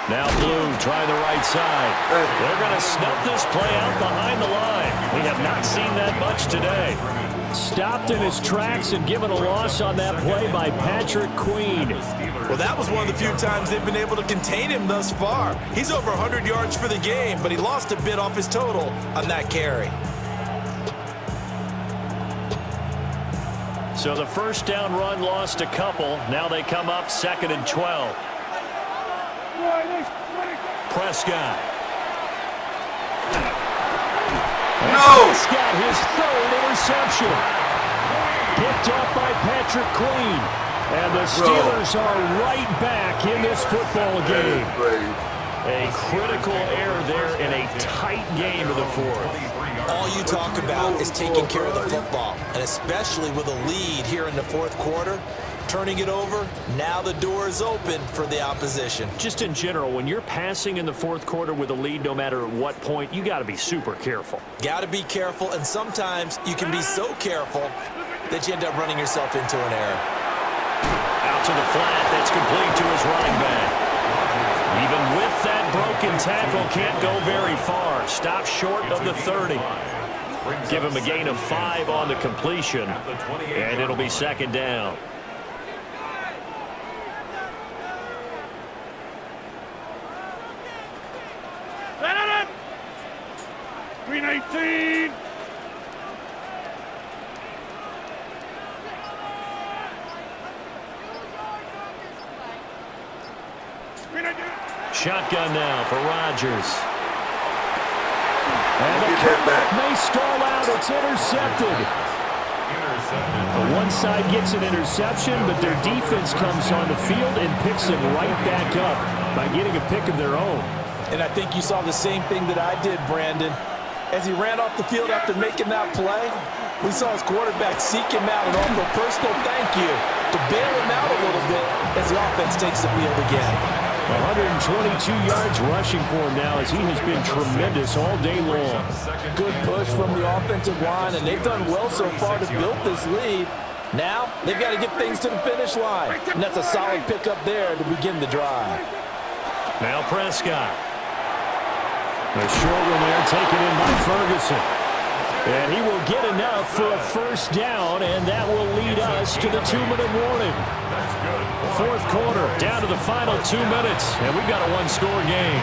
Now Blue trying the right side. They're going to snuff this play out behind the line. We have not seen that much today. Stopped in his tracks and given a loss on that play by Patrick Queen. Well, that was one of the few times they've been able to contain him thus far. He's over 100 yards for the game, but he lost a bit off his total on that carry. So the first down run lost a couple. Now they come up 2nd and 12. Prescott. No! Prescott, his 3rd interception. Picked up by Patrick Queen. And the Steelers are right back in this football game. A critical error there in a tight game of the 4th. All you talk about is taking care of the football, and especially with a lead here in the 4th quarter, turning it over, now the door is open for the opposition. Just in general, when you're passing in the 4th quarter with a lead, no matter at what point, you got to be super careful. Got to be careful, and sometimes you can be so careful that you end up running yourself into an error. Out to the flat, that's complete to his running back. Even with that broken tackle, can't go very far. Stop short of the 30. Give him a gain of 5 on the completion, and it'll be 2nd down. Green 18. Shotgun now for Rodgers. And the Get that may stall out. It's intercepted. One side gets an interception, but their defense comes on the field and picks it right back up by getting a pick of their own. And I think you saw the same thing that I did, Brandon. As he ran off the field after making that play, we saw his quarterback seek him out and offer a personal thank you to bail him out a little bit as the offense takes the field again. 122 yards rushing for him now as he has been tremendous all day long. Good push from the offensive line, and they've done well so far to build this lead. Now, they've got to get things to the finish line, and that's a solid pickup there to begin the drive. Now Prescott. A short one there taken in by Ferguson. And he will get enough for a 1st down, and that will lead us to the 2-minute warning. 4th quarter, down to the final 2 minutes, and we've got a 1-score game.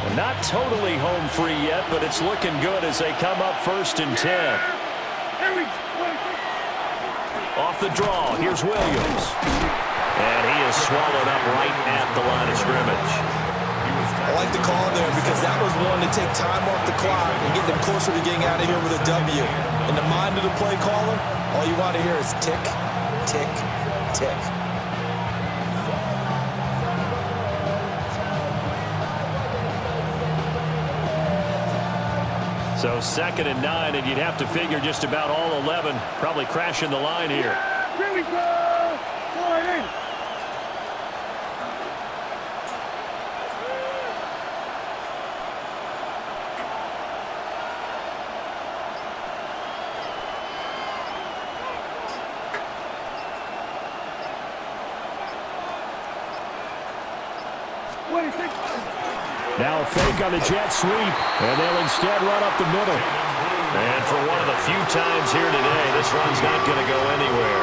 Well, not totally home free yet, but it's looking good as they come up 1st and 10. Off the draw, here's Williams. And he is swallowed up right at the line of scrimmage. I like the call there because that was one to take time off the clock and get them closer to getting out of here with a W. In the mind of the play caller, all you want to hear is tick, tick, tick. So 2nd and 9, and you'd have to figure just about all 11 probably crashing the line here. Here we go. Now a fake on the jet sweep, and they'll instead run up the middle. And for one of the few times here today, this run's not going to go anywhere.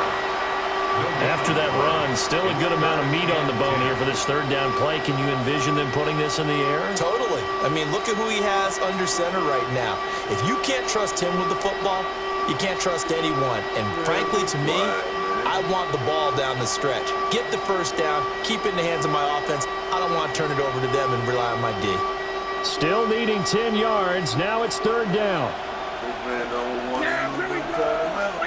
After that run, still a good amount of meat on the bone here for this third down play. Can you envision them putting this in the air? Totally. I mean, look at who he has under center right now. If you can't trust him with the football, you can't trust anyone. And frankly, to me, I want the ball down the stretch. Get the first down, keep it in the hands of my offense. I don't want to turn it over to them and rely on my D. Still needing 10 yards. Now it's third down. This man don't want to use no timeout.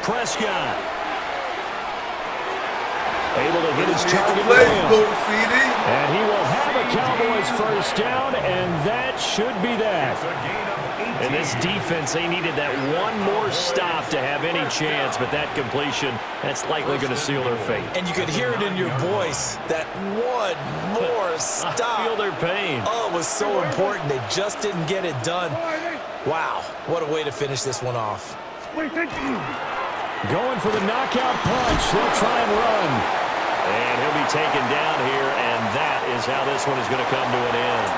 Prescott able to hit his target Play, down. go to CD. And he will have a Cowboys first down, and that should be that. And this defense, they needed that one more stop to have any chance, but that completion, that's likely going to seal their fate. And you could hear it in your voice, that one more stop. I feel their pain. Oh, it was so important. They just didn't get it done. Wow, what a way to finish this one off. Going for the knockout punch. They'll try and run. And he'll be taken down here, and that is how this one is going to come to an end.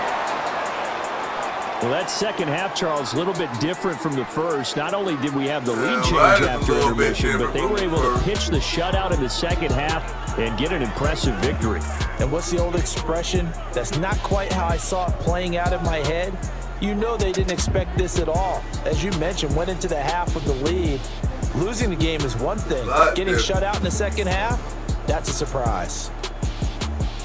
Well, that second half, Charles, a little bit different from the first. Not only did we have the lead change right, after intermission, but they were able to pitch the shutout in the second half and get an impressive victory. And what's the old expression? That's not quite how I saw it playing out in my head. You know they didn't expect this at all. As you mentioned, went into the half with the lead. Losing the game is one thing. Getting shut out in the second half, that's a surprise.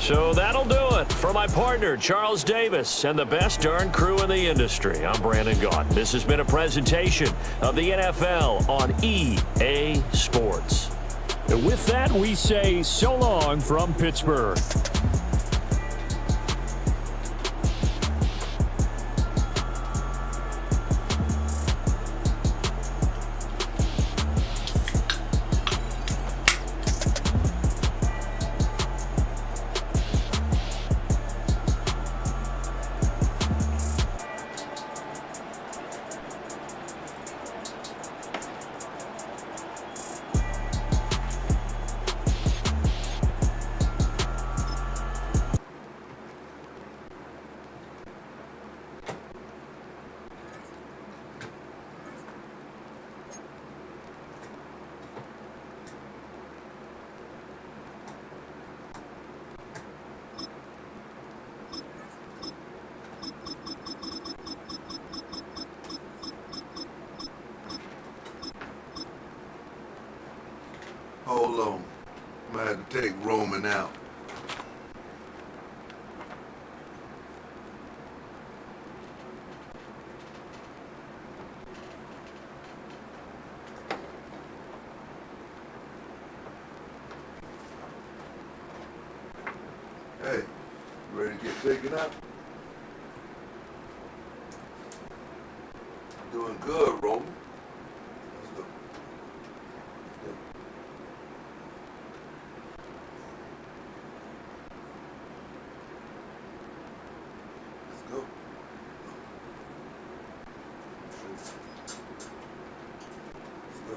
So that'll do it for my partner, Charles Davis, and the best darn crew in the industry. I'm Brandon Gaunt. This has been a presentation of the NFL on EA Sports. And with that, we say so long from Pittsburgh. Hold on. I'm going to have to take Roman out. Hey, you ready to get taken out? Doing good, Roman. Let's go. Let's go. Let's go.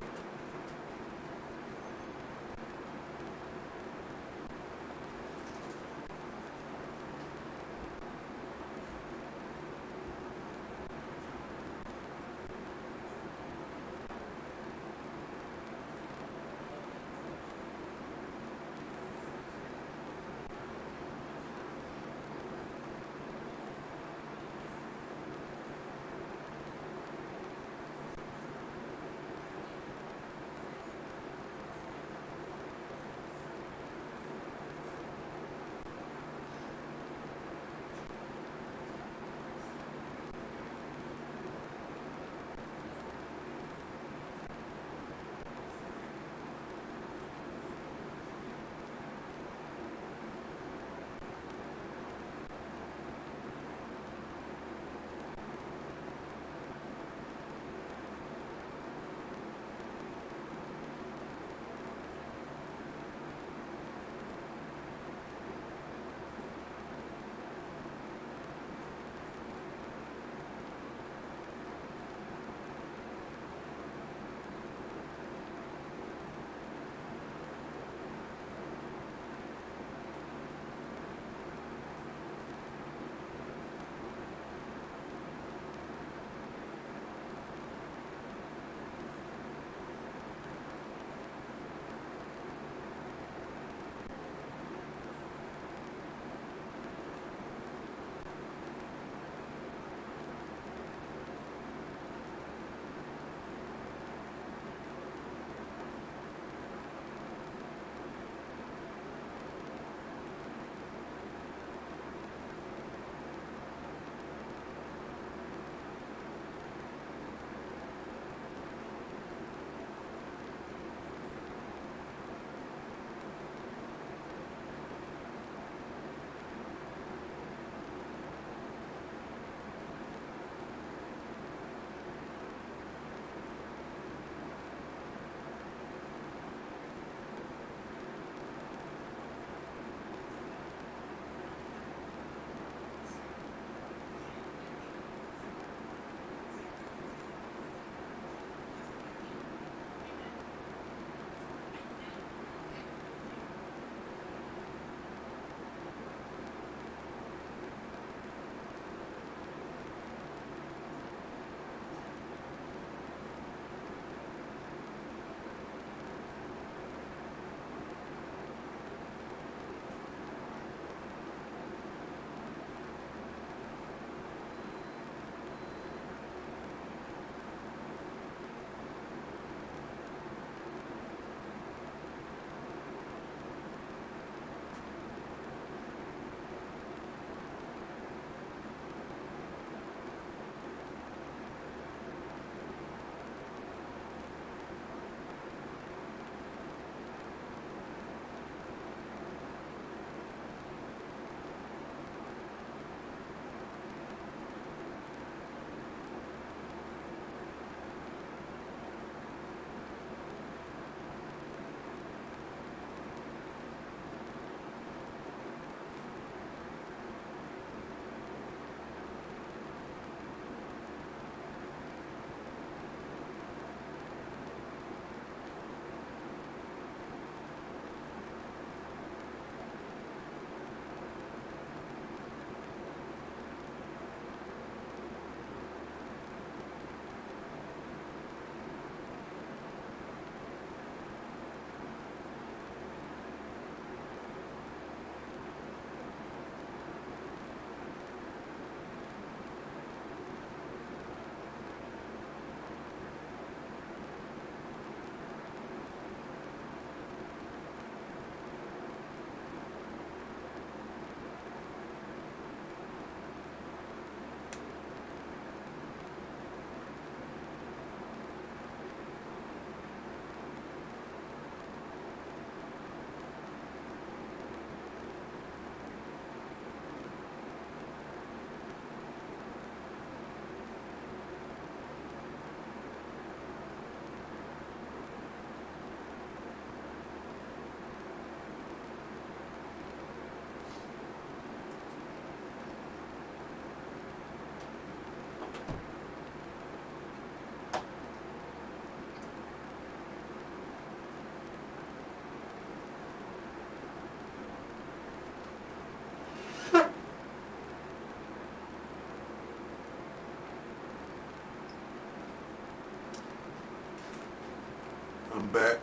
back.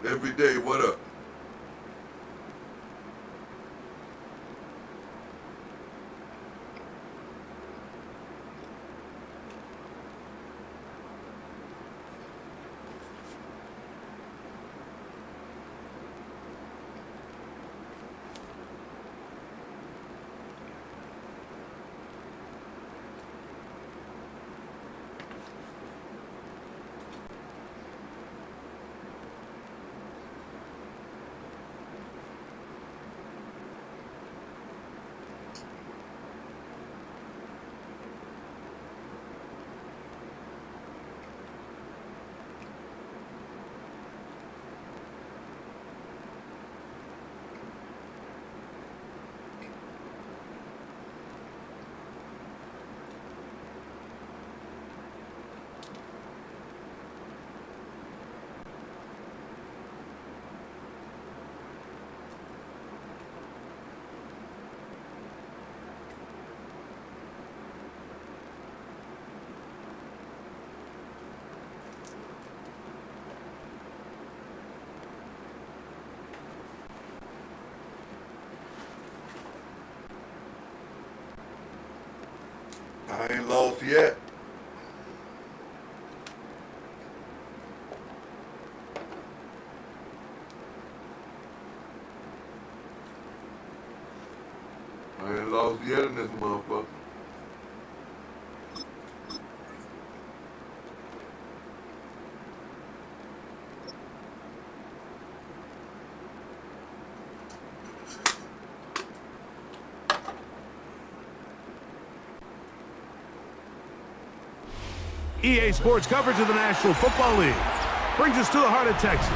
Every day, what up? I ain't lost yet. I ain't lost yet in this motherfucker. EA Sports coverage of the National Football League brings us to the heart of Texas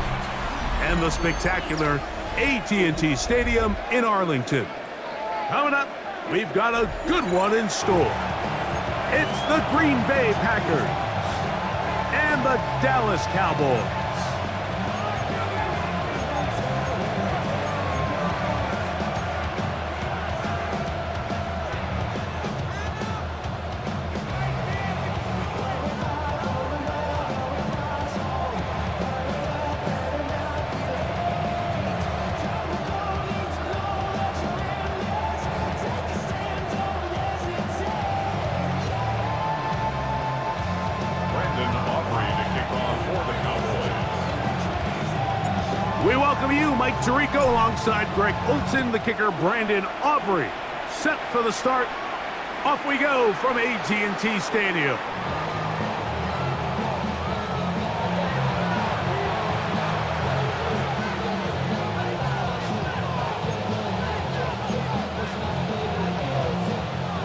and the spectacular AT&T Stadium in Arlington. Coming up, we've got a good one in store. It's the Green Bay Packers and the Dallas Cowboys. We welcome you, Mike Tirico, alongside Greg Olson, the kicker, Brandon Aubrey. Set for the start. Off we go from AT&T Stadium.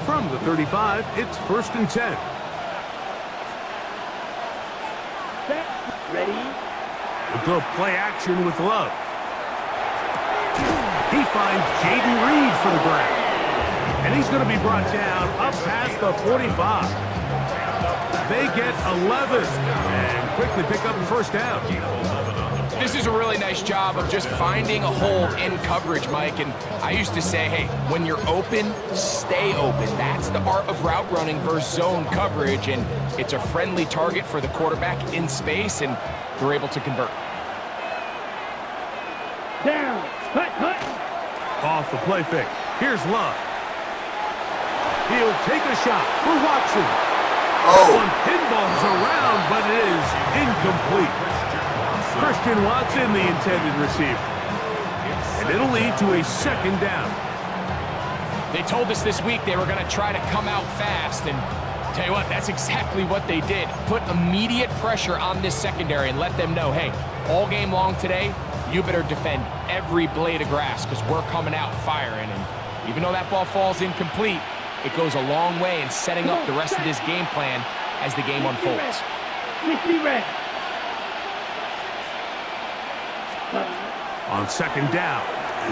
From the 35, it's 1st and 10. Ready? We'll go play action with Love. He finds Jaden Reed for the grab. And he's going to be brought down up past the 45. They get 11 and quickly pick up the first down. This is a really nice job of just finding a hole in coverage, Mike. And I used to say, hey, when you're open, stay open. That's the art of route running versus zone coverage. And it's a friendly target for the quarterback in space, and they're able to convert. Down. Cut. Off the play fake. Here's Love. He'll take a shot for Watson. One pinballs around, but it is incomplete. Christian Watson, the intended receiver. And It'll lead to a second down. They told us this week they were going to try to come out fast, and tell you what, that's exactly what they did. Put immediate pressure on this secondary and let them know, hey, all game long today, you better defend every blade of grass because we're coming out firing. And even though that ball falls incomplete, it goes a long way in setting up the rest of this game plan as the game unfolds. On second down,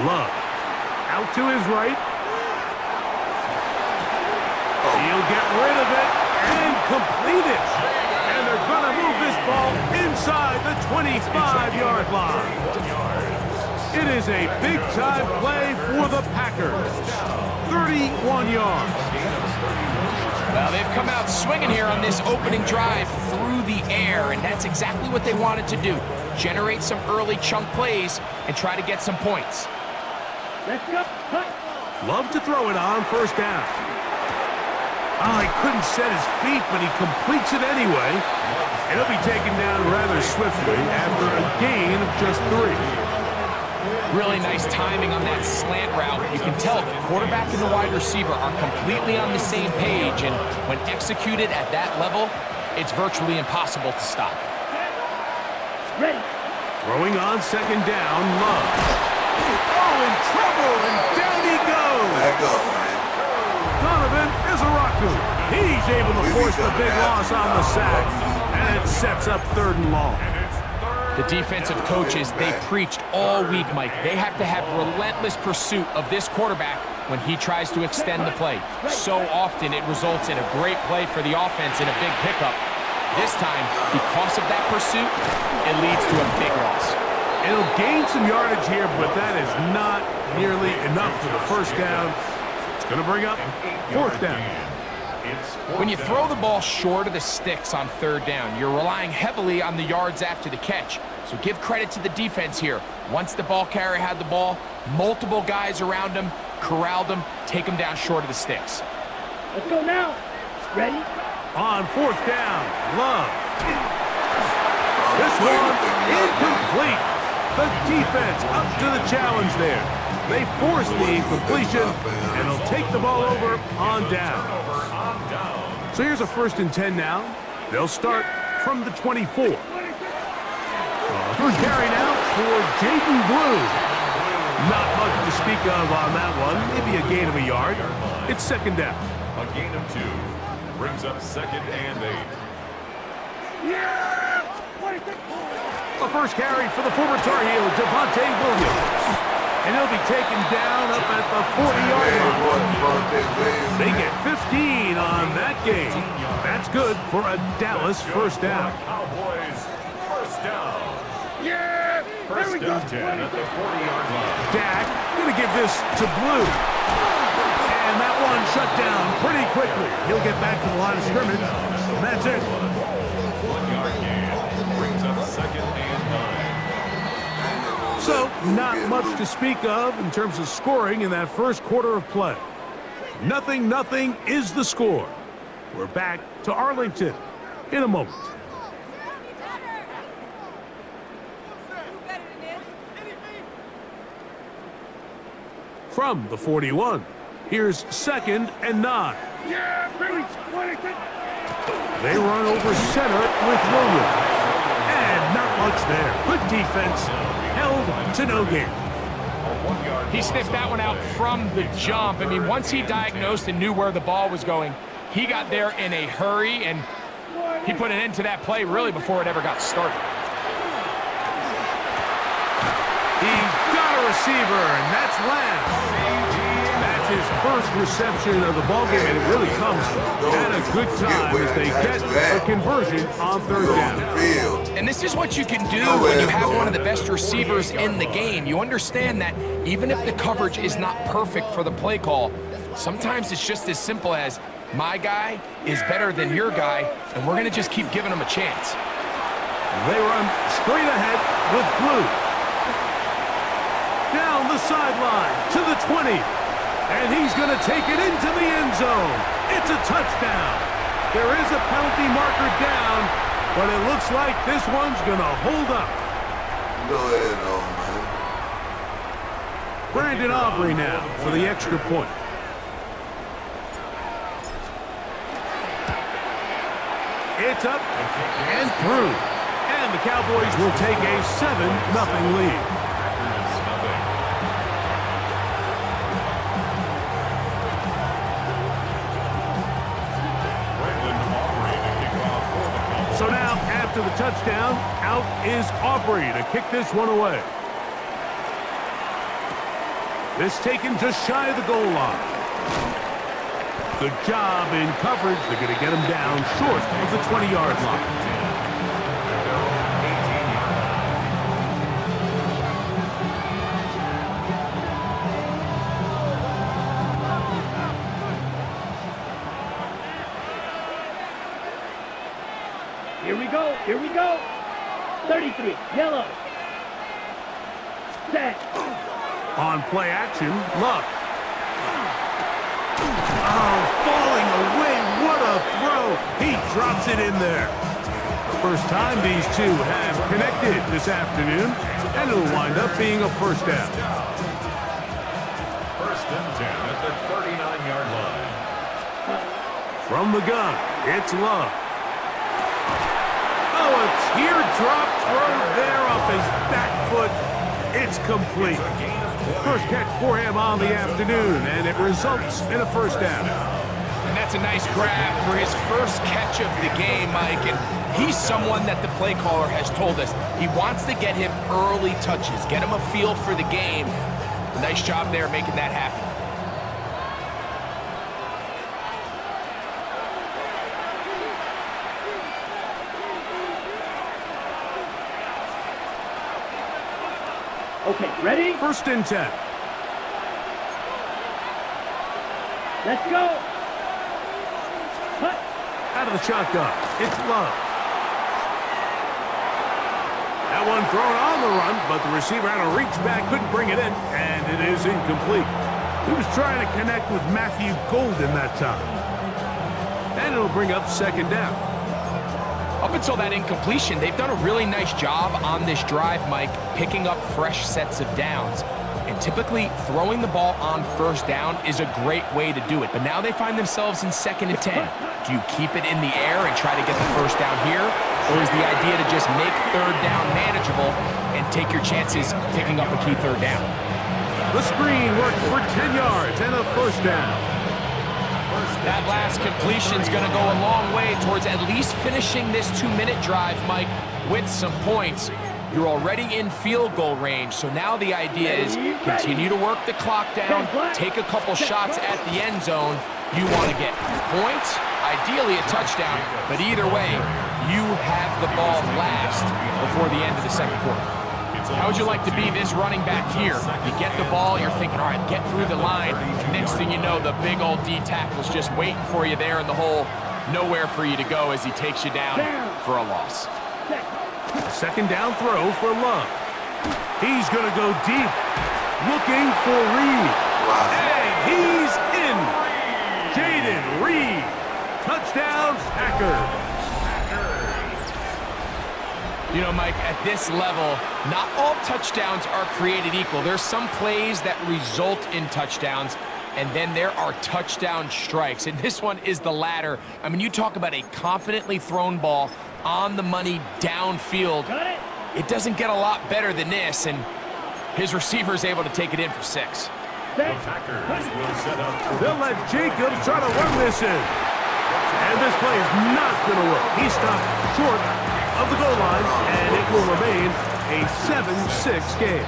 Love out to his right. He'll get rid of it and complete it. And they're going to move this ball inside the 25-yard line. It is a big-time play for the Packers. 31 yards. Well, they've come out swinging here on this opening drive through the air, and that's exactly what they wanted to do. Generate some early chunk plays and try to get some points. Love to throw it on first down. Oh, he couldn't set his feet, but he completes it anyway. And he'll be taken down rather swiftly after a gain of just 3. Really nice timing on that slant route. You can tell the quarterback and the wide receiver are completely on the same page, and when executed at that level, it's virtually impossible to stop. Ready. Throwing on second down, Love. Oh, in trouble, and down he goes. Back up, man. Donovan Izaraku. He's able to force the big loss on the sack, and it sets up 3rd and long. The defensive coaches, they preached all week, Mike. They have to have relentless pursuit of this quarterback when he tries to extend the play. So often it results in a great play for the offense and a big pickup. This time, because of that pursuit, it leads to a big loss. It'll gain some yardage here, but that is not nearly enough for the first down. It's going to bring up 4th down. When you throw the ball short of the sticks on 3rd down, you're relying heavily on the yards after the catch. So give credit to the defense here. Once the ball carrier had the ball, multiple guys around him, corralled him, take him down short of the sticks. Let's go now. Ready? On 4th down, Love. This one incomplete. The defense up to the challenge there. They force the incompletion, and they'll take the ball over on down. So here's a 1st and 10 now. They'll start from the 24. First carry now for Jaden Blue. Not much to speak of on that one. Maybe a gain of a yard. It's 2nd down. A gain of 2 brings up 2nd and 8. The first carry for the former Tar Heel, Devontae Williams. And he'll be taken down up at the 40-yard line. They get 15 on that game. That's good for a Dallas first down. Cowboys first down. Yeah! There we go. 10 at the 40-yard line. Dak gonna give this to Blue. And that one shut down pretty quickly. He'll get back to the line of scrimmage, and that's it. 1-yard gain brings up 2nd and 9. So, not much to speak of in terms of scoring in that first quarter of play. 0-0 is the score. We're back to Arlington in a moment. From the 41, here's 2nd and 9. Yeah, Billy. They run over center with Williams. And not much there. Good defense. Held to no gain. He sniffed that one out from the jump. I mean, once he diagnosed and knew where the ball was going, he got there in a hurry, and he put an end to that play really before it ever got started. He's got a receiver, and that's Lamb. That's his first reception of the ballgame, and it really comes at a good time as they get a conversion on 3rd down. And this is what you can do when you have one of the best receivers in the game. You understand that even if the coverage is not perfect for the play call, sometimes it's just as simple as, my guy is better than your guy, and we're going to just keep giving him a chance. They run straight ahead with Blue. Down the sideline to the 20. And he's going to take it into the end zone. It's a touchdown. There is a penalty marker down, but it looks like this one's going to hold up. Go ahead, man. Brandon Aubrey now for the extra point. It's up and through. And the Cowboys will take a 7-0 lead. So now, after the touchdown, out is Aubrey to kick this one away. This taken just shy of the goal line. Good job in coverage. They're going to get him down short of the 20-yard line. Here we go. 33, yellow. Set. On play action, Luck. Oh, falling away. What a throw. He drops it in there. First time these two have connected this afternoon, and it'll wind up being a first down. First and 10 at the 39-yard line. From the gun, it's Love. Oh, a teardrop throw there off his back foot. It's complete. First catch for him on the afternoon, and it results in a first down. And that's a nice grab for his first catch of the game, Mike. And he's someone that the play caller has told us he wants to get him early touches, get him a feel for the game. Nice job there making that happen. Okay, ready? First and 10. Let's go. Cut. Out of the shotgun, it's Love. That one thrown on the run, but the receiver had to reach back, couldn't bring it in, and it is incomplete. He was trying to connect with Matthew Golden that time. And it'll bring up second down. Up until that incompletion, they've done a really nice job on this drive, Mike, picking up fresh sets of downs. And typically, throwing the ball on first down is a great way to do it. But now they find themselves in 2nd and 10. Do you keep it in the air and try to get the first down here? Or is the idea to just make third down manageable and take your chances picking up a key third down? The screen worked for 10 yards and a first down. That last completion's going to go a long way towards at least finishing this 2-minute drive, Mike, with some points. You're already in field goal range, so now the idea is continue to work the clock down, take a couple shots at the end zone. You want to get points, ideally a touchdown, but either way, you have the ball last before the end of the second quarter. How would you like to be this running back here? You get the ball, you're thinking, all right, get through the line. Next thing you know, the big old D tackle's just waiting for you there in the hole. Nowhere for you to go as he takes you down for a loss. Second down throw for Love. He's going to go deep, looking for Reed. And he's in. Jaden Reed. Touchdown, Packers. You know, Mike, at this level, not all touchdowns are created equal. There's some plays that result in touchdowns, and then there are touchdown strikes. And this one is the latter. I mean, you talk about a confidently thrown ball on the money downfield. It doesn't get a lot better than this, and his receiver is able to take it in for 6. They'll let Jacobs try to run this in. And this play is not going to work. He stopped short of the goal line, and it will remain a 7-6 game.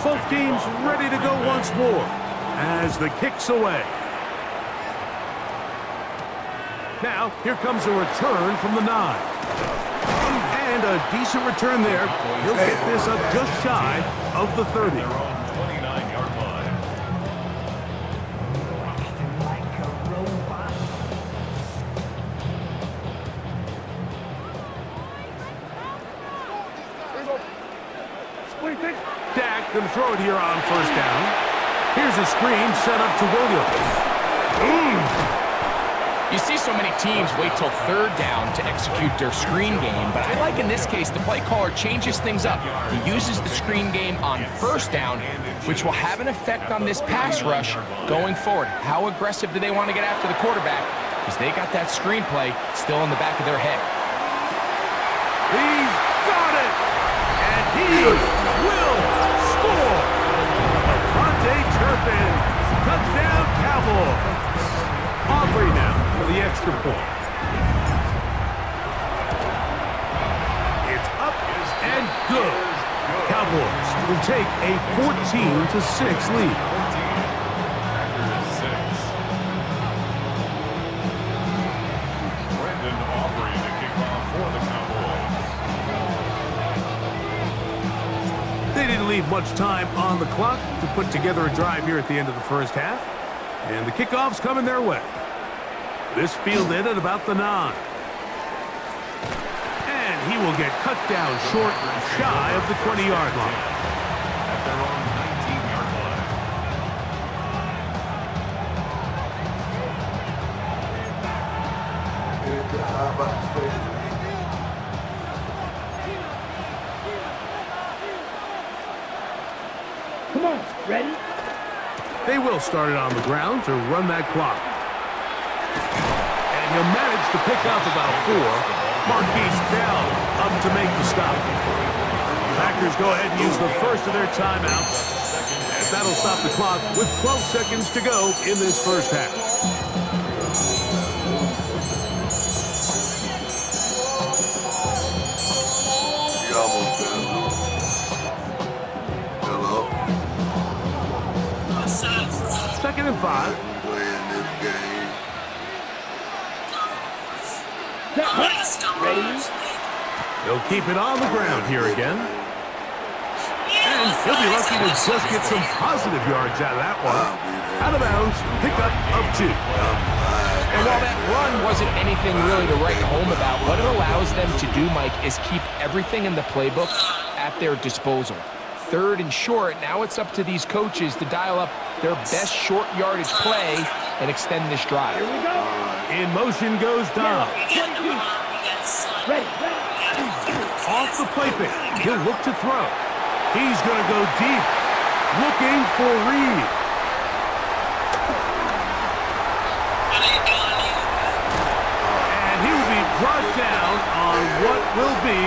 Both teams ready to go once more as the kick's away. Now, here comes a return from the 9. And a decent return there. He'll get this up just shy of the 30. 29-yard line. Dak going to throw it here on first down. Here's a screen set up to Williams. You see so many teams wait till third down to execute their screen game, but I like in this case the play caller changes things up. He uses the screen game on first down, which will have an effect on this pass rush going forward. How aggressive do they want to get after the quarterback? Because they got that screenplay still in the back of their head. He's got it! And he will score! Avante Turpin, touchdown Cowboys! Aubrey now for the extra point. It's up and good. Cowboys will take a 14-6 lead. Brandon Aubrey to kick off for the Cowboys. They didn't leave much time on the clock to put together a drive here at the end of the first half. And the kickoff's coming their way. This fielded at about the 9. And he will get cut down short, shy of the 20-yard line. At their own 19-yard line. Come on, ready? They will start it on the ground to run that clock. And he'll manage to pick up about 4. Marquise Bell up to make the stop. Packers go ahead and use the first of their timeouts, as that'll stop the clock with 12 seconds to go in this first half. He almost done. Hello. 2nd and 5. Playing this game. Ready? They'll keep it on the ground here again. And he'll be lucky to just get some positive yards out of that one. Out of bounds, pickup of 2. And while that run wasn't anything really to write home about, what it allows them to do, Mike, is keep everything in the playbook at their disposal. 3rd and short, now it's up to these coaches to dial up their best short yardage play and extend this drive. Here we go. In motion goes Dom. Ready. Off the play fake, he'll look to throw. He's going to go deep, looking for Reed. And he will be brought down on what will be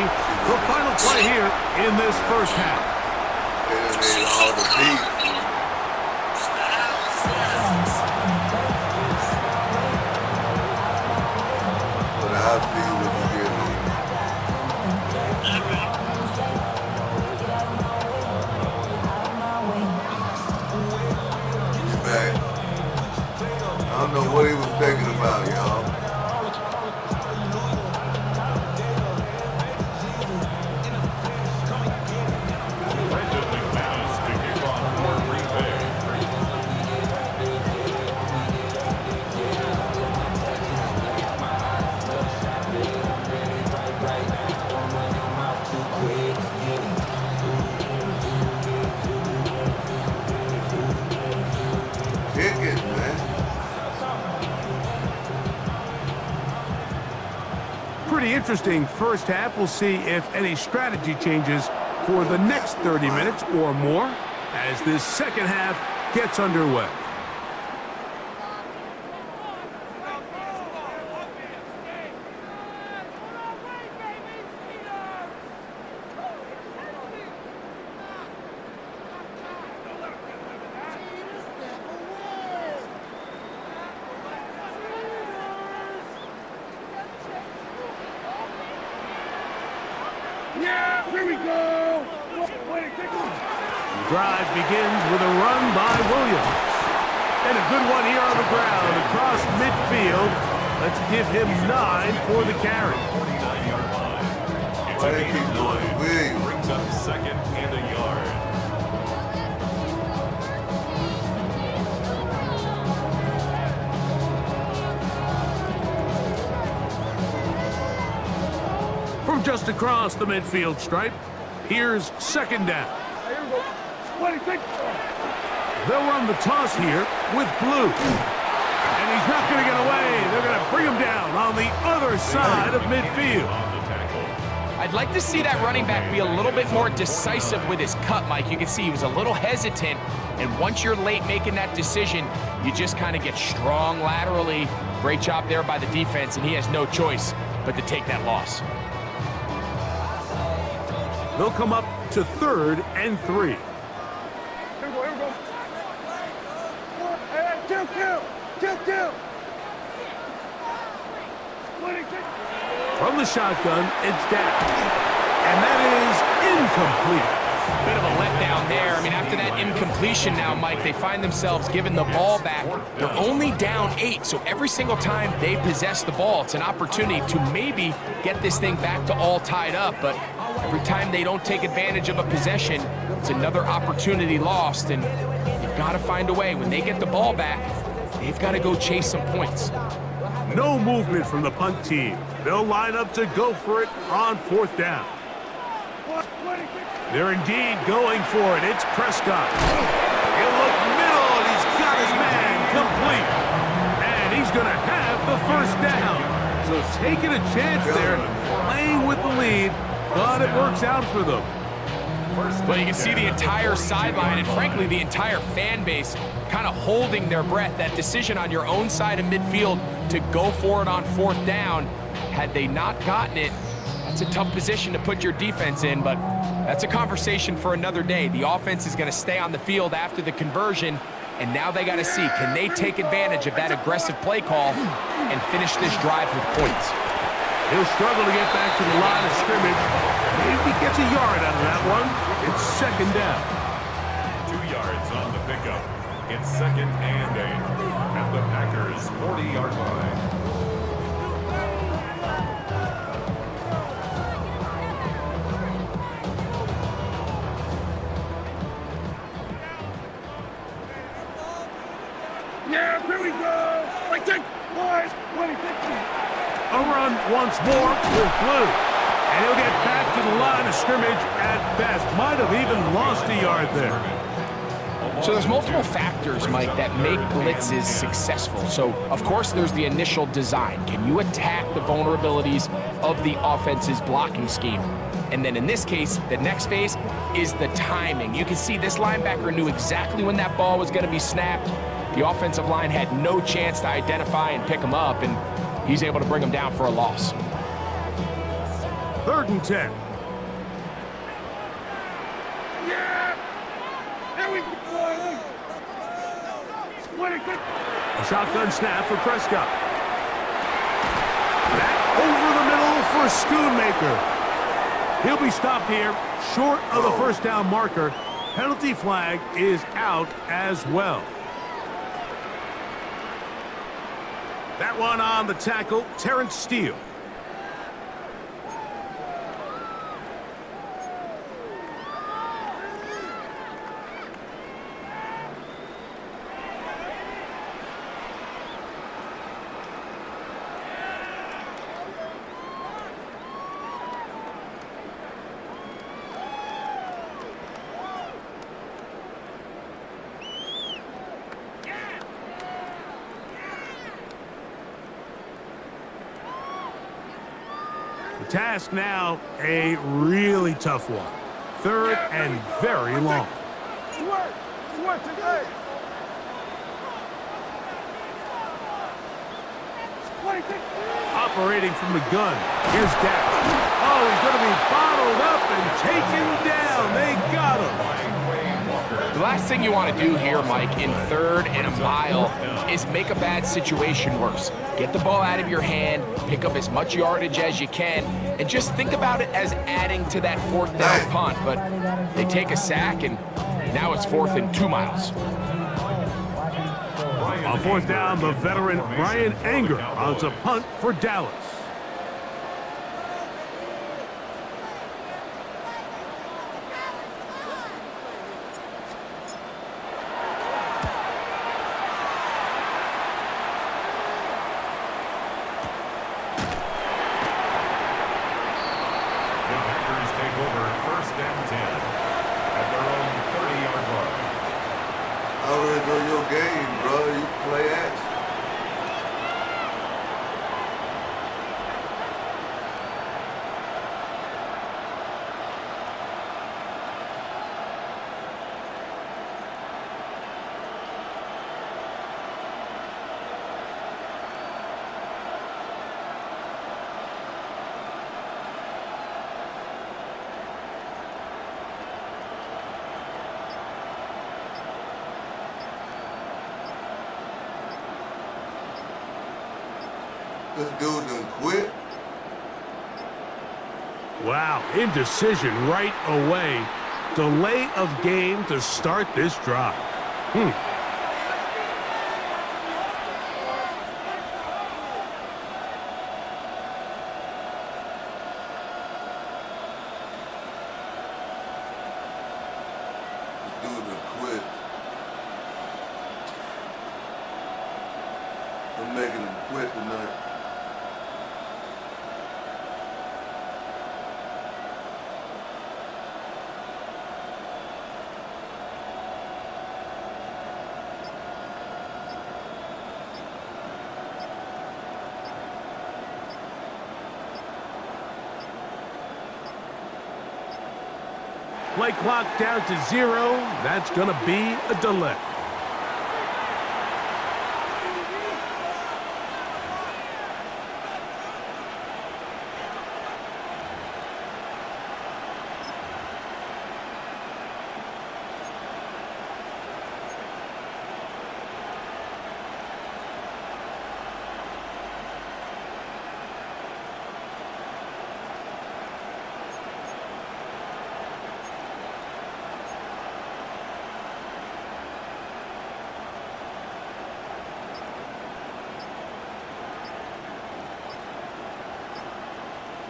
the final play here in this first half. They done all the beats. But I'll see what you get on. Get back. I don't know what he was thinking about, y'all. Pretty interesting first half. We'll see if any strategy changes for the next 30 minutes or more as this second half gets underway. Yeah, here we go. The drive begins with a run by Williams. And a good one here on the ground across midfield. Let's give him 9 for the carry. 49-yard line. It's a gain of 9. Brings up 2nd and a yard. From just across the midfield stripe, here's 2nd down. They'll run the toss here with blue. And he's not going to get away. They're going to bring him down on the other side of midfield. I'd like to see that running back be a little bit more decisive with his cut, Mike. You can see he was a little hesitant, and once you're late making that decision, you just kind of get strong laterally. Great job there by the defense, and he has no choice but to take that loss. They'll come up to 3rd and 3. Here we go. Two. From the shotgun, it's down. And that is incomplete. Bit of a letdown there. I mean, after that incompletion now, Mike, they find themselves giving the ball back. They're only down 8, so every single time they possess the ball, it's an opportunity to maybe get this thing back to all tied up. But every time they don't take advantage of a possession, it's another opportunity lost. And you've got to find a way. When they get the ball back, they've got to go chase some points. No movement from the punt team. They'll line up to go for it on 4th down. They're indeed going for it. It's Prescott. He'll look middle, and he's got his man complete. And he's going to have the 1st down. So taking a chance there, playing with the lead, but it works out for them. Well, you can see the entire sideline and, frankly, the entire fan base kind of holding their breath. That decision on your own side of midfield to go for it on 4th down, had they not gotten it, that's a tough position to put your defense in, but that's a conversation for another day. The offense is going to stay on the field after the conversion, and now they got to see, can they take advantage of that aggressive play call and finish this drive with points? He'll struggle to get back to the line of scrimmage. Maybe gets a yard out of that one. It's 2nd down. 2 yards on the pickup. It's 2nd and 8 at the Packers' 40-yard line. Yeah, here we go. Like that, boys. 20-15. A run once more with blue. And he'll get back to the line of scrimmage at best. Might have even lost a yard there. So there's multiple factors, Mike, that make blitzes successful. So, of course, there's the initial design. Can you attack the vulnerabilities of the offense's blocking scheme? And then in this case, the next phase is the timing. You can see this linebacker knew exactly when that ball was going to be snapped. The offensive line had no chance to identify and pick him up, and he's able to bring him down for a loss. 3rd and 10. Yeah. Here we go. A shotgun snap for Prescott. Back over the middle for Schoonmaker. He'll be stopped here, short of the 1st down marker. Penalty flag is out as well. That one on the tackle, Terrence Steele. The task now, a really tough one. 3rd and very long. Sweat today. Operating from the gun. Here's Dak. Oh, he's going to be bottled up and taken down. They got him. The last thing you want to do here, Mike, in 3rd and a mile is make a bad situation worse. Get the ball out of your hand, pick up as much yardage as you can, and just think about it as adding to that 4th down punt. But they take a sack, and now it's 4th and 2 miles. On 4th down, the veteran Brian Anger mounts a punt for Dallas. This dude done quit. Wow, indecision right away. Delay of game to start this drive. This dude done quit. I'm making him quit tonight. Play clock down to 0. That's going to be a delay.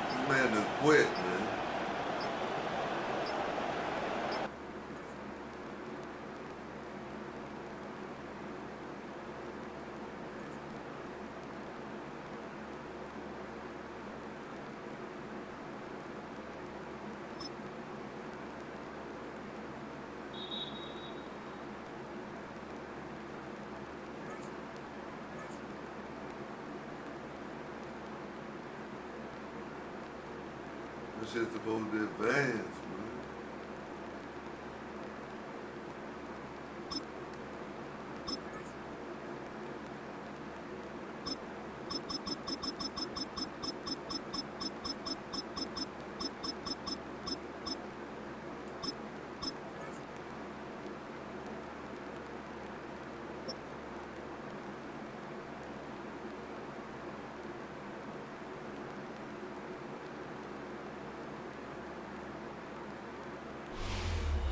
This man done quit, man. This shit's supposed to advance, man.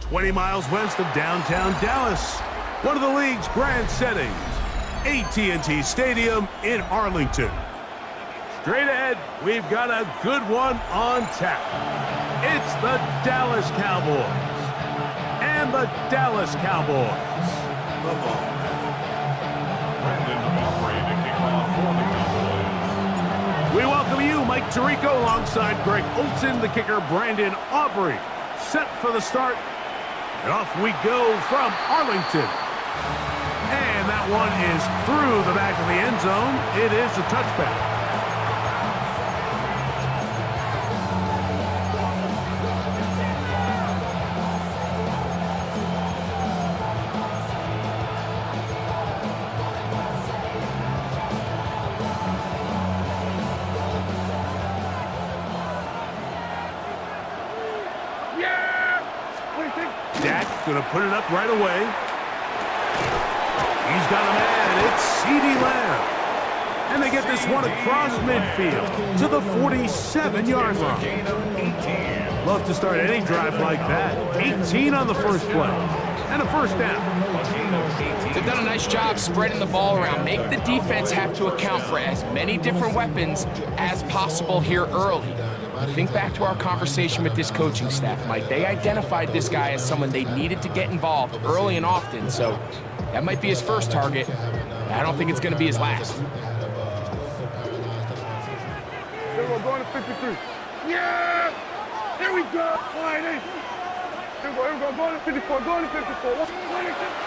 "20 miles west of downtown Dallas, one of the league's grand settings, AT&T Stadium in Arlington. Straight ahead, we've got a good one on tap. It's the Dallas Cowboys and the Dallas Cowboys. Come on, man. Brandon Aubrey to kick off for the Cowboys. We welcome you, Mike Tirico, alongside Greg Olson, the kicker, Brandon Aubrey. Set for the start. And off we go from Arlington. And that one is through the back of the end zone. It is a touchback. Going to put it up right away. He's got a man. It's CeeDee Lamb. And they get this one across midfield to the 47-yard line. Love to start any drive like that. 18 on the first play. And a first down. They've done a nice job spreading the ball around. Make the defense have to account for as many different weapons as possible here early. Think back to our conversation with this coaching staff, Mike. They identified this guy as someone they needed to get involved early and often, so that might be his first target. I don't think it's going to be his last. Here we go, going to 53. Yeah! Here we go! Line 8. Here we go, going to 54, going to 54.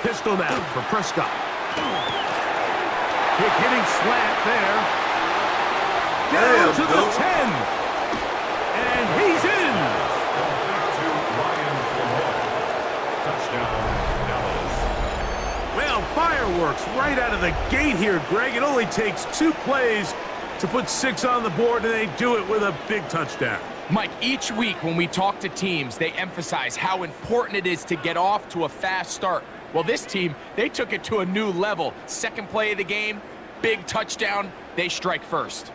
Pistol down for Prescott. Kick hitting slant there. Down to the 10. And he's in. Well, fireworks right out of the gate here, Greg. It only takes 2 plays to put 6 on the board, and they do it with a big touchdown. Mike, each week when we talk to teams, they emphasize how important it is to get off to a fast start. Well, this team, they took it to a new level. Second play of the game, big touchdown, they strike first.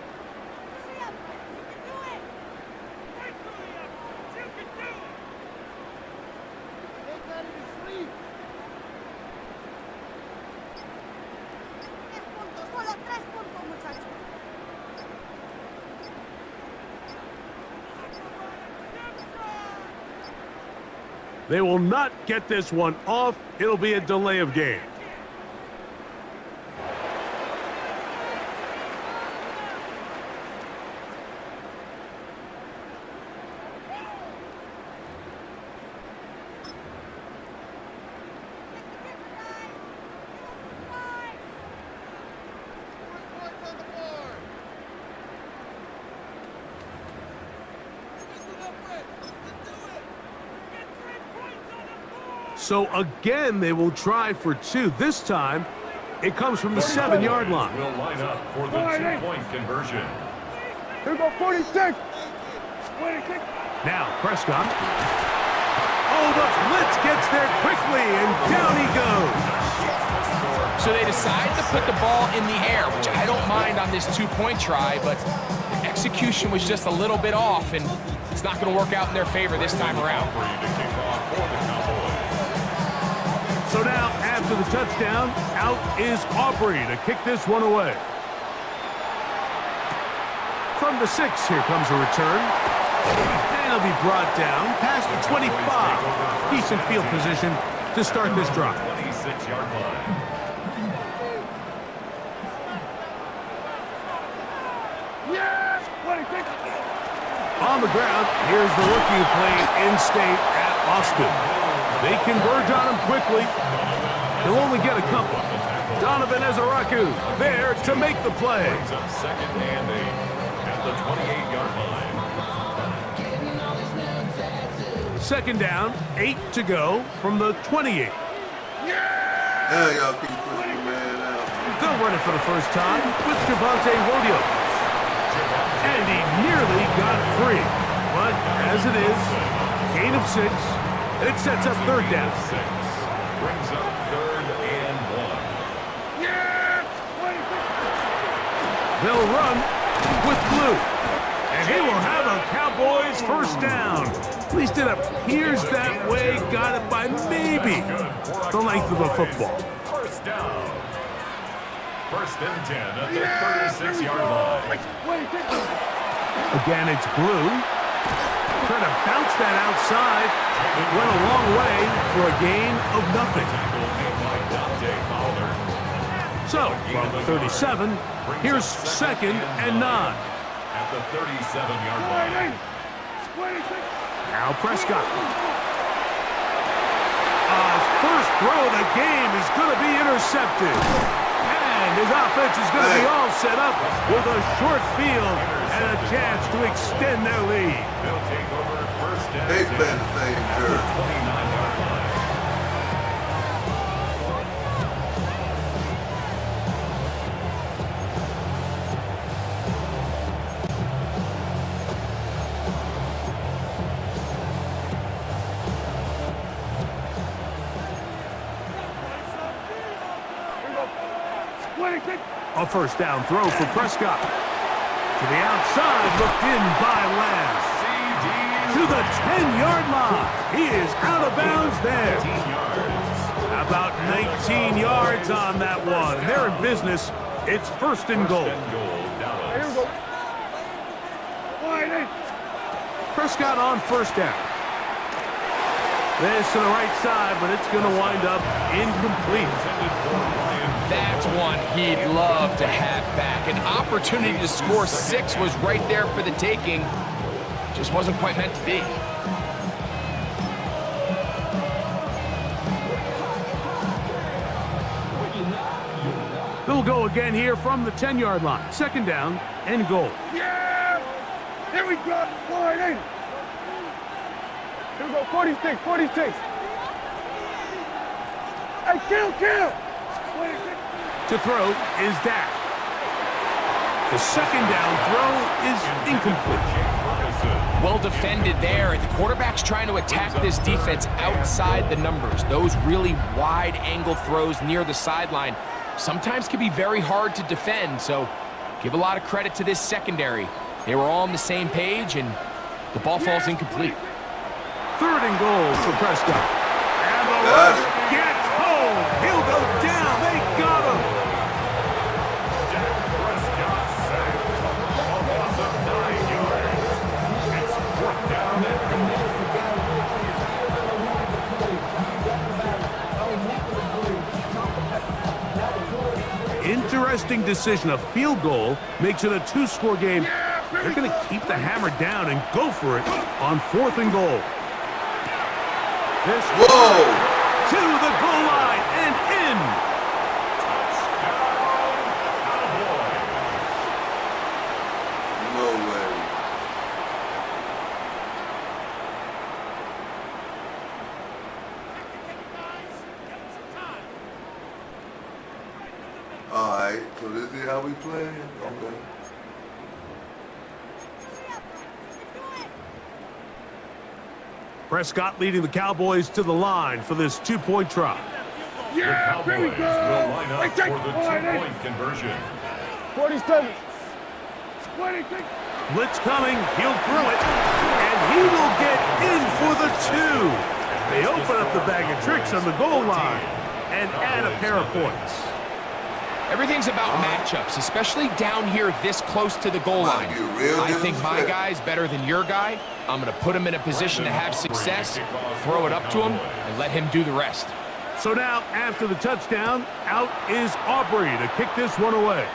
They will not get this one off. It'll be a delay of game. So again, they will try for 2. This time, it comes from the 7-yard line. Will line up for the 2-point conversion. Here we go, 46. 26. Now, Prescott. Oh, the blitz gets there quickly, and down he goes. So they decide to put the ball in the air, which I don't mind on this 2-point try, but the execution was just a little bit off, and it's not going to work out in their favor this time around. So now, after the touchdown, out is Aubrey to kick this one away. From the 6, here comes a return. And it'll be brought down past the 25. Decent field position to start this drive. 26-yard line. Yes! 26. On the ground, here's the rookie who played in-state at Austin. They converge on him quickly. He'll only get a couple. Donovan Ezaraku there to make the play. Brings up 2nd and 8 at the 28-yard line. 2nd down, 8 to go from the 28. Yeah, y'all keep pushing, man. They'll run it for the first time with Javonte Williams. And he nearly got free. But as it is, gain of 6. It sets up 3rd down. 6 brings up 3rd and 1. Yes! 26. They'll run with Blue. And he will have a Cowboys 1st down. At least it appears that way. Got it by maybe the length of a football. 1st down. 1st and 10 at the 36-yard line. Again, it's Blue. Trying to bounce that outside. It went a long way for a gain of nothing. So, from 37, here's 2nd and 9. At the 37-yard line. Now Prescott. His first throw of the game is going to be intercepted. And his offense is going to be all set up with a short field and a chance to extend their lead. They'll take over 1st and 10 They've been the same at the jerk. 29-yard line. A 1st down throw for Prescott. To the outside, looked in by Lamb. To the 10-yard line. He is out of bounds there. About 19 yards on that one. They're in business. It's 1st and goal. Here we go. Prescott on 1st down. This to the right side, but it's going to wind up incomplete. That's one he'd love to have back. An opportunity to score 6 was right there for the taking. Just wasn't quite meant to be. They'll go again here from the 10-yard line. 2nd down and goal. Yeah! Here we go. Here we go. 46. 46. Hey, kill. 26. To throw is Dak. The 2nd down throw is incomplete. Well defended there. The quarterback's trying to attack this defense outside the numbers. Those really wide angle throws near the sideline sometimes can be very hard to defend, so give a lot of credit to this secondary. They were all on the same page, and the ball falls incomplete. 3rd and goal for Prescott. And the rush gets home. He'll go down. They got him. Prescott saved a loss of 9 yards. It's 4th down and goal. Interesting decision. A field goal makes it a 2-score game. They're going to keep the hammer down and go for it on 4th and goal. This to the goal line and in. No way. All right, so this is how we play? Okay. Prescott leading the Cowboys to the line for this 2-point try. The Cowboys will line up for the 2-point conversion. 47. 26. Blitz coming, he'll throw it, and he will get in for the 2. They open up the bag of tricks on the goal line and add a pair of points. Everything's about matchups, especially down here this close to the goal line. I think my guy's better than your guy. I'm going to put him in a position to have success, throw it up to him, and let him do the rest. So now, after the touchdown, out is Aubrey to kick this one away.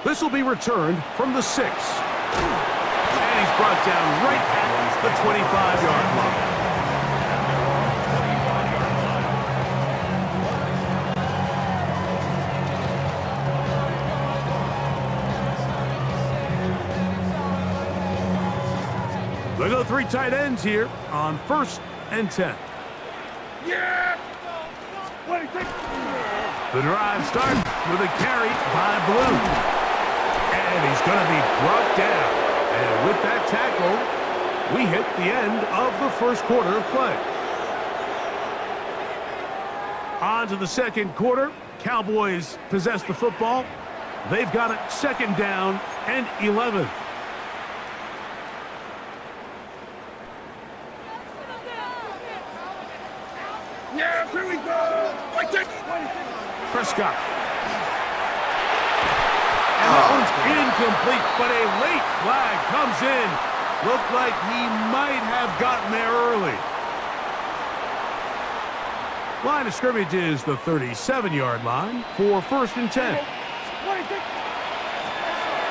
This will be returned from the 6. And he's brought down right at the 25-yard line. They go 3 tight ends here on 1st and 10. Yeah! 26. The drive starts with a carry by Blue. And he's going to be brought down. And with that tackle, we hit the end of the 1st quarter of play. On to the 2nd quarter. Cowboys possess the football. They've got it 2nd down and 11. Yeah, here we go. Prescott. And that one's incomplete, but a late flag comes in. Looked like he might have gotten there early. Line of scrimmage is the 37-yard line for 1st and 10.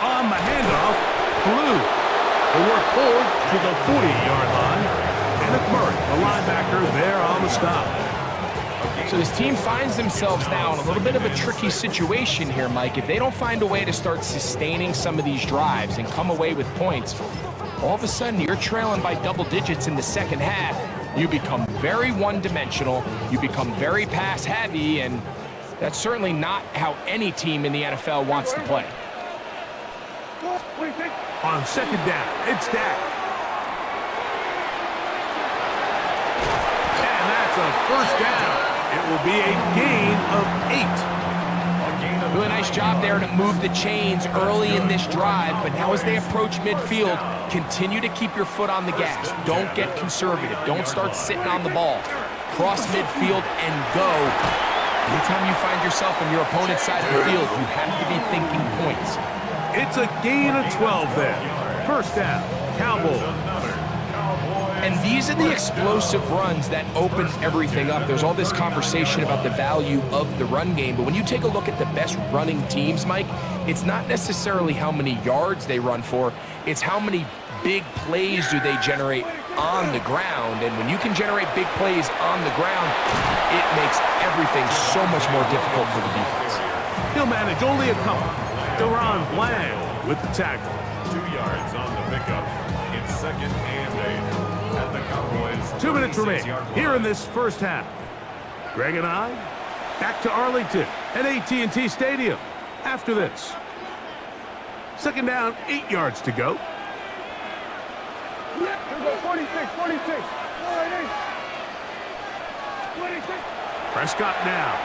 On the handoff, Blue will work forward to the 40-yard line. And it's Murray, the linebacker, there on the stop. So this team finds themselves now in a little bit of a tricky situation here, Mike. If they don't find a way to start sustaining some of these drives and come away with points, all of a sudden you're trailing by double digits in the 2nd half. You become very one-dimensional, you become very pass-heavy, and that's certainly not how any team in the NFL wants to play. On 2nd down, it's Dak. And that's a 1st down. It will be a gain of 8. Really nice job there to move the chains early in this drive, but now as they approach midfield, continue to keep your foot on the gas. Don't get conservative. Don't start sitting on the ball. Cross midfield and go. Anytime you find yourself on your opponent's side of the field, you have to be thinking points. It's a gain of 12 there. 1st down, Cowboys. And these are the explosive runs that open everything up. There's all this conversation about the value of the run game, but when you take a look at the best running teams, Mike, it's not necessarily how many yards they run for, it's how many big plays do they generate on the ground. And when you can generate big plays on the ground, it makes everything so much more difficult for the defense. He'll manage only a couple. Deron Bland with the tackle. 2 yards on the pickup. It's 2nd and 8. At the Cowboys. 2 minutes remain here in this 1st half. Greg and I back to Arlington at AT&T Stadium after this. 2nd down, 8 yards to go. Here we go, 46. 26. Prescott now.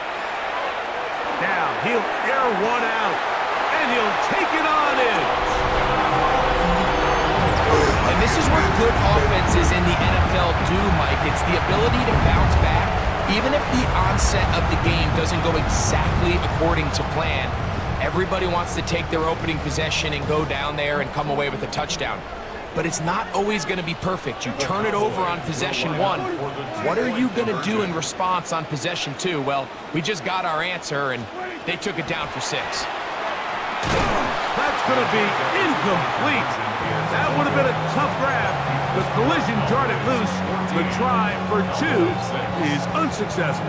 Now he'll air one out, and he'll take it on in. And this is what good offenses in the NFL do, Mike. It's the ability to bounce back, even if the onset of the game doesn't go exactly according to plan. Everybody wants to take their opening possession and go down there and come away with a touchdown. But it's not always going to be perfect. You turn it over on possession one. What are you going to do in response on possession two? Well, we just got our answer, and they took it down for 6. That's going to be incomplete. That would have been a tough grab. The collision jarred it loose. The try for 2 is unsuccessful.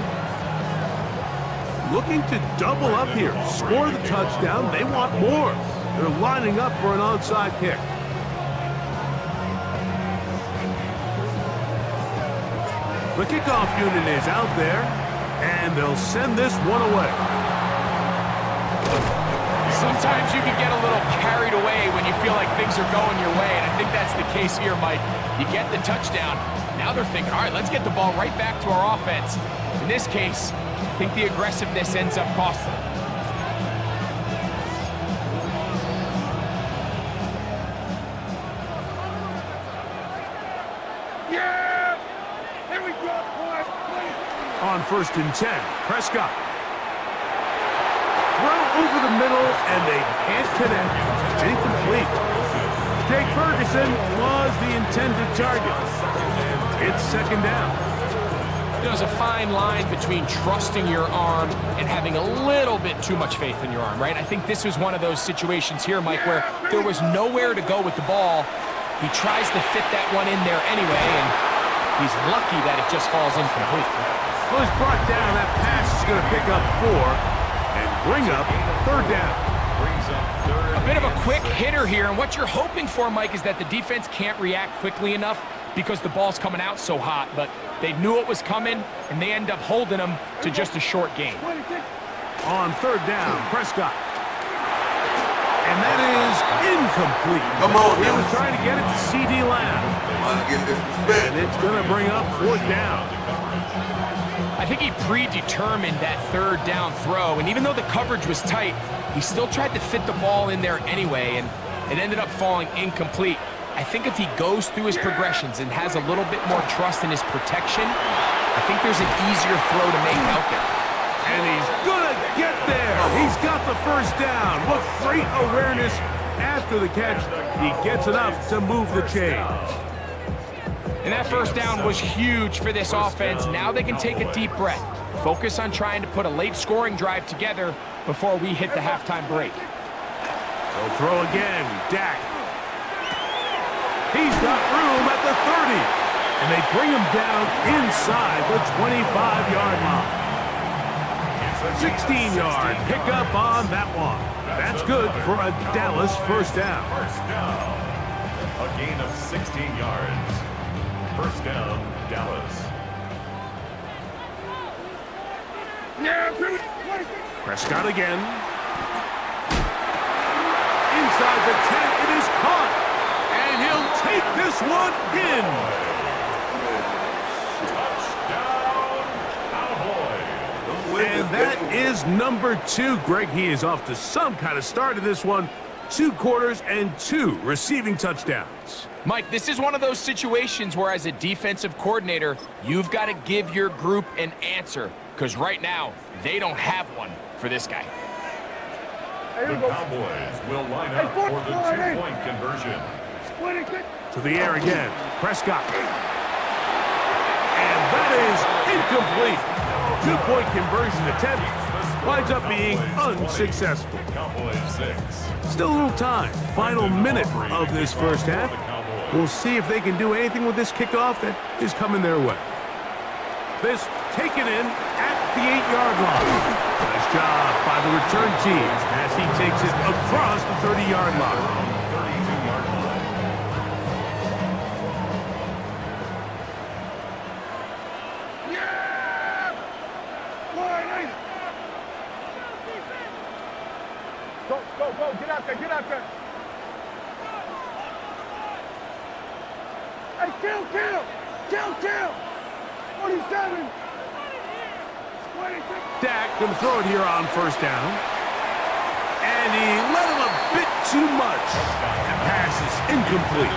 Looking to double up here. Score the touchdown. They want more. They're lining up for an onside kick. The kickoff unit is out there, and they'll send this one away. Sometimes you can get a little carried away when you feel like things are going your way, and I think that's the case here, Mike. You get the touchdown. Now they're thinking, all right, let's get the ball right back to our offense. In this case, I think the aggressiveness ends up costing them. On 1st and 10, Prescott. Throw over the middle, and they can't connect. It's incomplete. Jake Ferguson was the intended target. It's 2nd down. There's a fine line between trusting your arm and having a little bit too much faith in your arm, right? I think this was one of those situations here, Mike, where there was nowhere to go with the ball. He tries to fit that one in there anyway, and he's lucky that it just falls incomplete. Well, he's brought down. That pass is going to pick up 4 and bring up 3rd down. A bit of a quick hitter here, and what you're hoping for, Mike, is that the defense can't react quickly enough because the ball's coming out so hot, but they knew it was coming, and they end up holding them to just a short gain. On 3rd down, Prescott. And that is incomplete. Come on, he now. was trying to get it to C.D. Lamb. And it's going to bring up 4th down. I think he predetermined that 3rd down throw, and even though the coverage was tight, he still tried to fit the ball in there anyway, and it ended up falling incomplete. I think if he goes through his progressions and has a little bit more trust in his protection, I think there's an easier throw to make out there. And he's gonna get there. He's got the 1st down. What great awareness after the catch. He gets enough to move the chains. And that 1st down was huge for this offense. Now they can take a deep breath. Focus on trying to put a late scoring drive together before we hit the halftime break. They'll throw again. Dak. He's got room at the 30. And they bring him down inside the 25-yard line. 16-yard pickup on that one. That's good for a Dallas 1st down. A gain of 16 yards. 1st down, Dallas. Prescott again. Inside the 10, it is caught. And he'll take this one in. And that is number 2. Greg, he is off to some kind of start in this one. 2 quarters and 2 receiving touchdowns. Mike, this is one of those situations where as a defensive coordinator, you've got to give your group an answer, because right now, they don't have one for this guy. The Cowboys will line up for the 2-point conversion. To the air again. Prescott. And that is incomplete. 2-point conversion attempt winds up being unsuccessful. Cowboys 6. Still a little time. Final minute of this 1st half. We'll see if they can do anything with this kickoff that is coming their way. This taken in at the 8-yard line. Nice job by the return team as he takes it across the 30-yard line. 32-yard line. Go, get out there. Hey, kill! 47! Dak going to throw it here on first down. And he let him a bit too much. That pass is incomplete.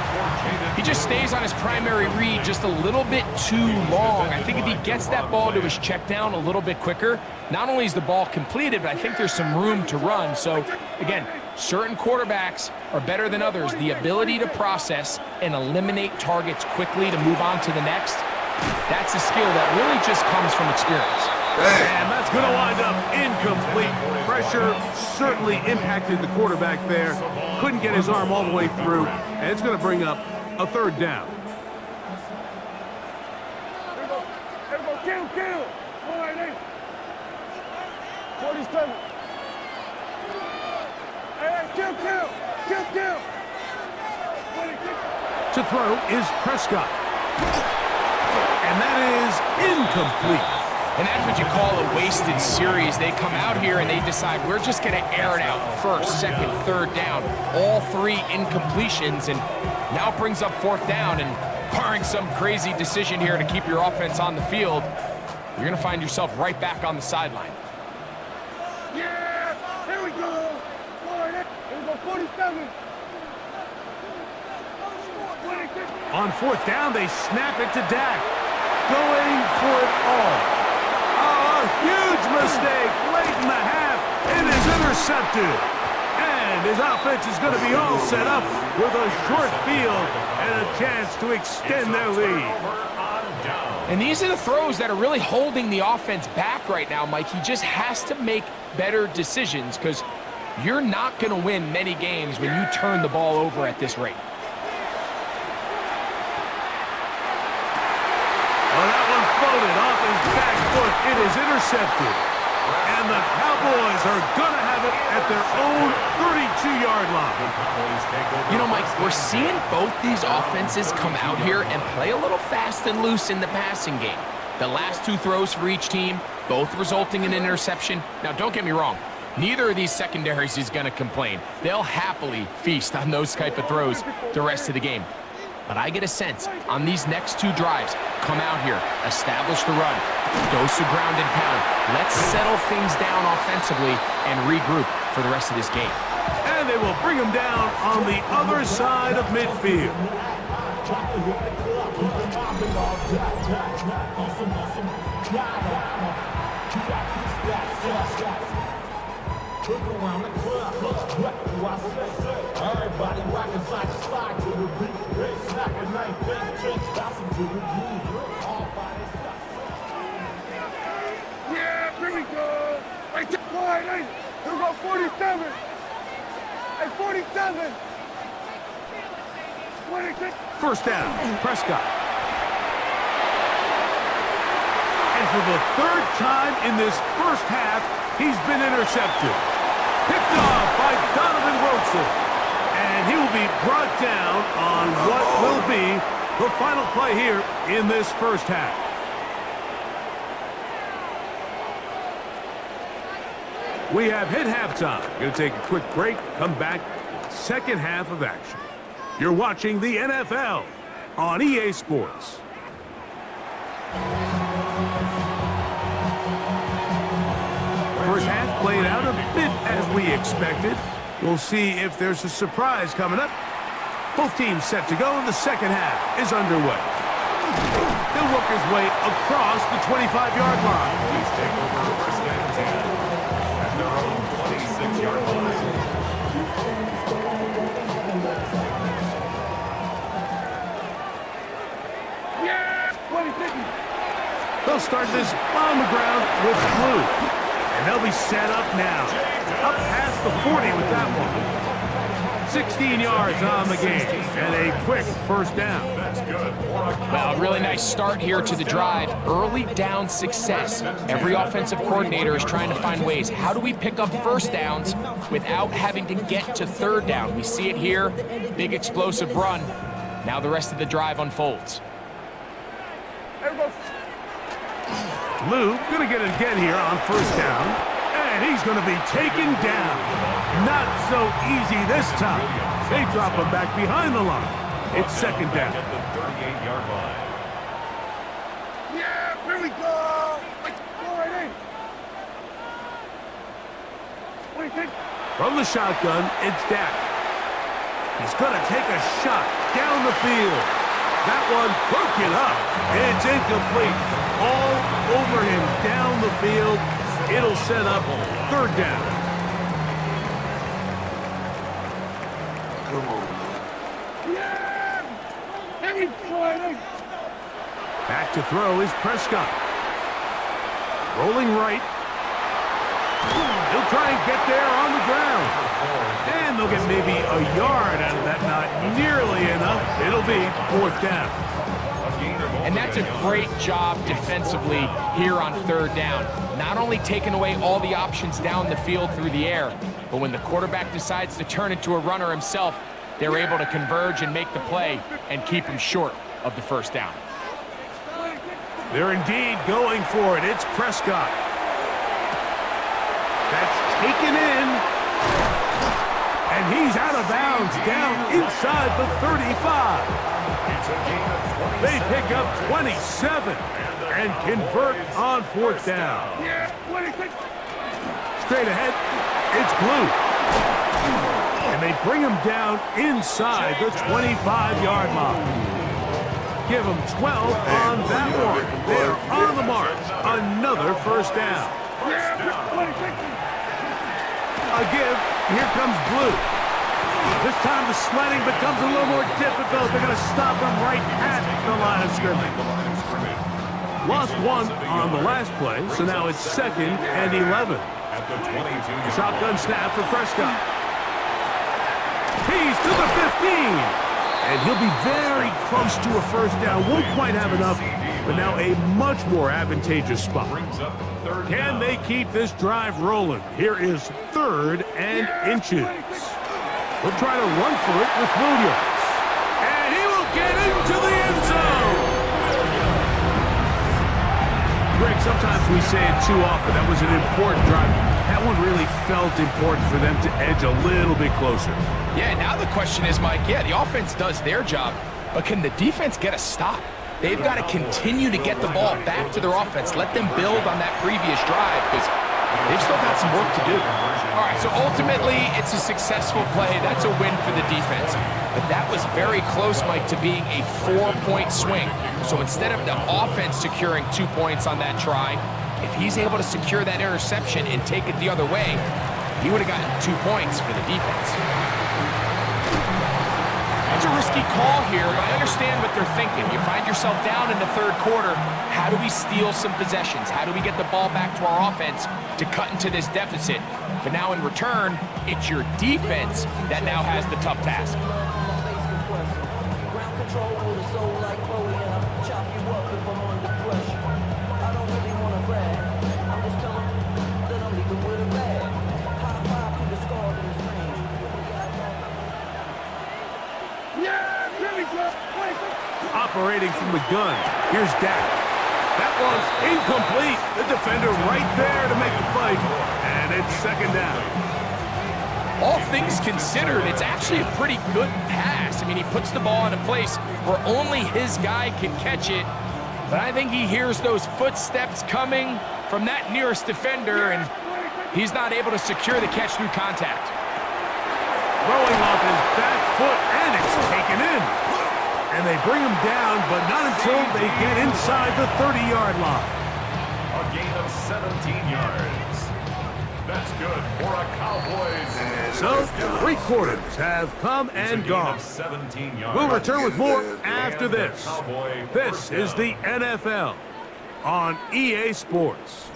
He just stays on his primary read just a little bit too long. I think if he gets that ball to his check down a little bit quicker, not only is the ball completed, but I think there's some room to run. So, again, certain quarterbacks are better than others. The ability to process and eliminate targets quickly to move on to the next, that's a skill that really just comes from experience. And that's going to wind up incomplete. Pressure certainly impacted the quarterback there. Couldn't get his arm all the way through, and it's going to bring up a third down. Kill. 47. Hey, kill. To throw is Prescott. And that is incomplete. And that's what you call a wasted series. They come out here and they decide we're just going to air it out first, second, third down. All three incompletions, and now it brings up fourth down. And barring some crazy decision here to keep your offense on the field, you're going to find yourself right back on the sideline. Yeah, here we go. Here we go, 47. On fourth down, they snap it to Dak. Going for it all. Oh, a huge mistake late in the half. It is intercepted. And his offense is going to be all set up with a short field and a chance to extend their lead. And these are the throws that are really holding the offense back right now, Mike. He just has to make better decisions because you're not going to win many games when you turn the ball over at this rate. Well, that one floated off his back foot. It is intercepted. And the Cowboys are going to have it at their own 32-yard line. You know, Mike, we're seeing both these offenses come out here and play a little fast and loose in the passing game. The last two throws for each team, both resulting in an interception. Now, don't get me wrong. Neither of these secondaries is going to complain. They'll happily feast on those type of throws the rest of the game. But I get a sense on these next two drives, come out here, establish the run, dose of ground and pound. Let's settle things down offensively and regroup for the rest of this game. And they will bring him down on the other side of midfield. Everybody rockin' side to side to the beat. Snapping night, big drinks, bouncing to the groove. Yeah, here we go. Right there. Here we go, 47. Hey, 47. 26. First down, Prescott. And for the third time in this first half, he's been intercepted. Picked off by Donovan Wilson. And he will be brought down on what will be the final play here in this first half. We have hit halftime. Going to take a quick break, come back, second half of action. You're watching the NFL on EA Sports. First half played out a bit as we expected. We'll see if there's a surprise coming up. Both teams set to go, and the second half is underway. He'll work his way across the 25-yard line. Please take over first and 10 at their own 26-yard line. Yeah! They'll start this on the ground with Blue. And they'll be set up now. Up past the 40 with that one. 16 yards on the game. And a quick first down. That's good. Well, a really nice start here to the drive. Early down success. Every offensive coordinator is trying to find ways. How do we pick up first downs without having to get to third down? We see it here. Big explosive run. Now the rest of the drive unfolds. Lou gonna get it again here on first down. And he's gonna be taken down. Not so easy this time. They drop him back behind the line. It's second down. At the 38-yard line. Yeah, here we go. Let's go right in. From the shotgun, it's Dak. He's going to take a shot down the field. That one broken up. It's incomplete. All over him down the field. It'll set up third down. Come on, man. Back to throw is Prescott. Rolling right. He'll try and get there on the ground. And they'll get maybe a yard out of that. Not nearly enough. It'll be fourth down. And that's a great job defensively here on third down. Not only taking away all the options down the field through the air, but when the quarterback decides to turn into a runner himself, they're able to converge and make the play and keep him short of the first down. They're indeed going for it. It's Prescott. That's taken in. And he's out of bounds down inside the 35. They pick up 27 and convert on fourth down. Straight ahead, it's Blue. And they bring him down inside the 25-yard line. Give them 12 on that one. They're on the march. Another first down. A give. Here comes Blue. This time the sledding becomes a little more difficult. They're going to stop him right at the line of scrimmage. Lost one on the last play, so now it's 2nd and 11. Shotgun snap for Prescott. He's to the 15. And he'll be very close to a first down. Won't quite have enough, but now a much more advantageous spot. Can they keep this drive rolling? Here is 3rd and inches. He'll try to run for it with Williams. And he will get into the end zone. Greg, sometimes we say it too often. That was an important drive. That one really felt important for them to edge a little bit closer. Yeah, now the question is, Mike, yeah, the offense does their job, but can the defense get a stop? They've got to continue to get the ball back to their offense. Let them build on that previous drive because they've still got some work to do. All right, so ultimately, it's a successful play. That's a win for the defense. But that was very close, Mike, to being a 4-point swing. So instead of the offense securing 2 points on that try, if he's able to secure that interception and take it the other way, he would have gotten 2 points for the defense. It's a risky call here, but I understand what they're thinking. You find yourself down in the third quarter. How do we steal some possessions? How do we get the ball back to our offense to cut into this deficit? But now in return, it's your defense that now has the tough task. Operating from the gun, here's Dak. That one's incomplete. The defender right there to make the play, and it's 2nd down. All things considered, it's actually a pretty good pass. I mean, he puts the ball in a place where only his guy can catch it, but I think he hears those footsteps coming from that nearest defender, and he's not able to secure the catch through contact. Throwing off his back foot, and it's taken in. And they bring him down, but not until they get inside the 30-yard line. A gain of 17 yards. That's good for a Cowboys. So, 3 quarters have come and gone. We'll return with more after this. This is the NFL on EA Sports.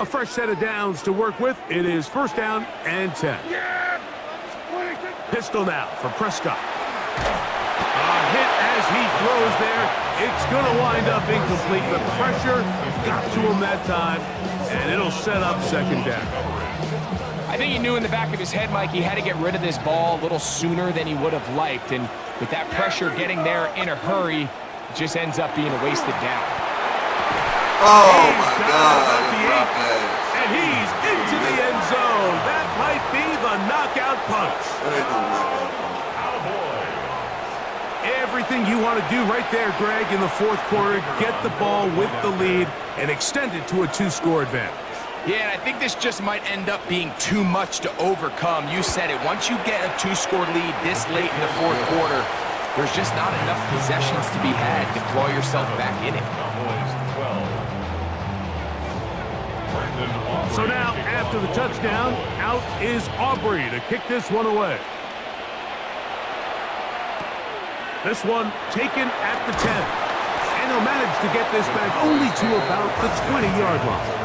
A fresh set of downs to work with. It is 1st down and 10. Pistol now for Prescott. A hit as he throws there. It's going to wind up incomplete. The pressure got to him that time, and it'll set up 2nd down. I think he knew in the back of his head, Mike, he had to get rid of this ball a little sooner than he would have liked. And with that pressure getting there in a hurry, it just ends up being a wasted down. Oh, my God. And he's into the end zone. That might be the knockout punch. Everything you want to do right there, Greg, in the fourth quarter, get the ball with the lead and extend it to a 2-score advantage. Yeah, and I think this just might end up being too much to overcome. You said it. Once you get a 2-score lead this late in the fourth quarter, there's just not enough possessions to be had to claw yourself back in it. So now, after the touchdown, out is Aubrey to kick this one away. This one taken at the 10. And he'll manage to get this back only to about the 20-yard line.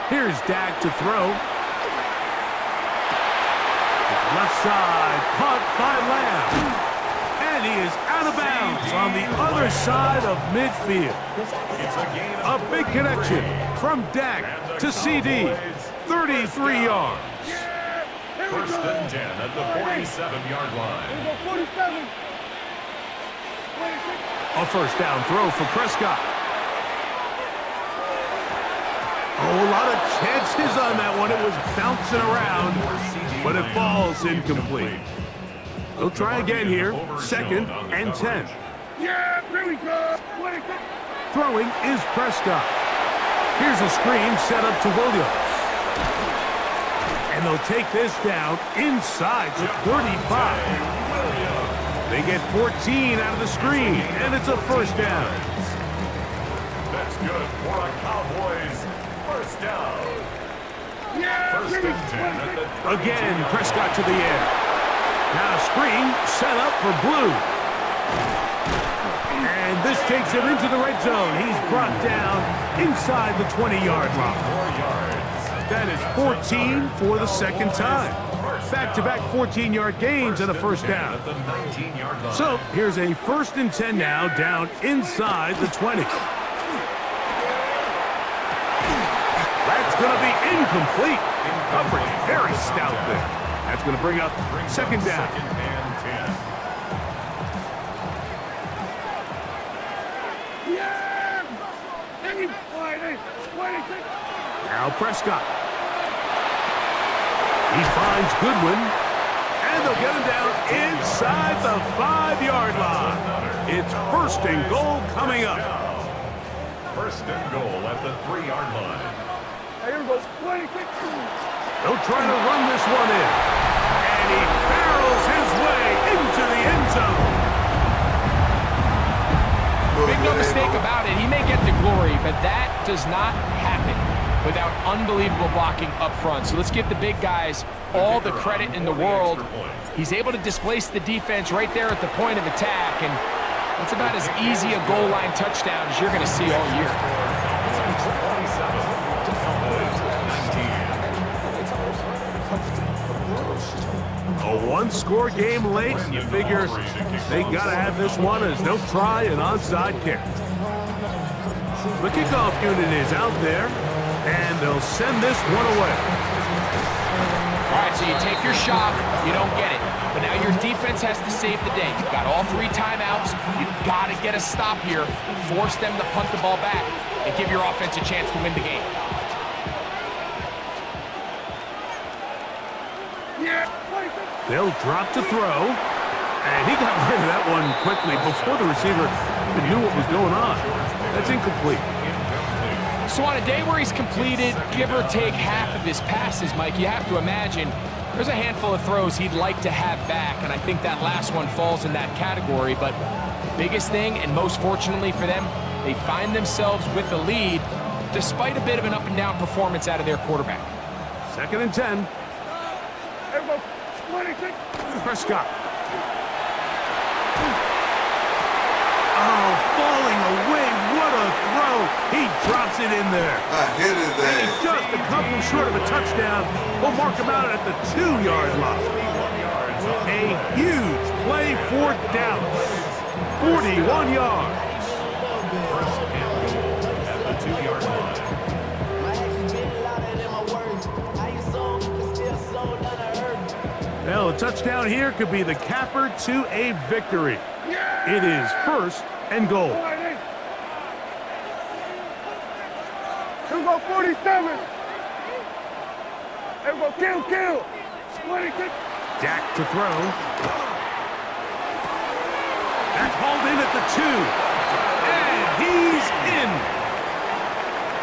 Here's Dak to throw. Left side, caught by Lamb. And he is out of bounds on the other side of midfield. A big connection from Dak to CD. 33 yards. First and 10 at the 47-yard line. A first down throw for Prescott. Oh, a lot of chances on that one. It was bouncing around, but it falls incomplete. They'll try again here. Second and 10. Yeah, here we go. Throwing is Prescott. Here's a screen set up to Williams. And they'll take this down inside the 35. They get 14 out of the screen, and it's a first down. That's good for a Cowboys first down. First and 10 at the Again, Prescott to the air. Now a screen set up for Blue. And this takes him into the red zone. He's brought down inside the 20-yard line. That is 14 for the second time. Back-to-back 14-yard gains and a first down. So here's a first and 10 now down inside the 20. That's going to be incomplete. Coverage very stout there. That's going to bring up second down. Now Prescott. He finds Goodwin, and they'll get him down inside the 5-yard line. It's first and goal coming up. First and goal at the 3-yard line. Here we go. They'll try to run this one in, and he barrels his way into the end zone. Make no mistake about it, he may get the glory, but that does not happen without unbelievable blocking up front. So let's give the big guys all the credit in the world. He's able to displace the defense right there at the point of attack, and that's about as easy a goal line touchdown as you're going to see all year. A one-score game late, and you figure they got to have this one as they'll try an onside kick. The kickoff unit is out there, and they'll send this one away. All right, so you take your shot, you don't get it. But now your defense has to save the day. You've got all 3 timeouts. You've got to get a stop here, force them to punt the ball back, and give your offense a chance to win the game. They'll drop to throw, and he got rid of that one quickly before the receiver even knew what was going on. That's incomplete. So on a day where he's completed, give or take half of his passes, Mike, you have to imagine there's a handful of throws he'd like to have back, and I think that last one falls in that category. But the biggest thing, and most fortunately for them, they find themselves with a lead despite a bit of an up-and-down performance out of their quarterback. Second and 10. Prescott. Oh, falling away. What a throw. He drops it in there. I hit his And ass. he's just a couple short of a touchdown. We'll mark him out at the 2-yard line. A huge play for Dallas. 41 yards. First and goal at the 2-yard line. Well, a touchdown here could be the capper to a victory. It is first and goal. Here we go, 47. Here we go, kill. 26. Dak to throw. That's hauled in at the 2. And he's in.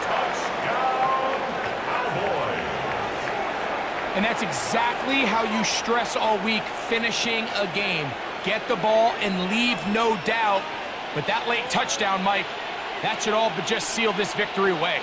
Touchdown, Cowboys. And that's exactly how you stress all week, finishing a game. Get the ball and leave no doubt. But that late touchdown, Mike, that should all but just seal this victory away.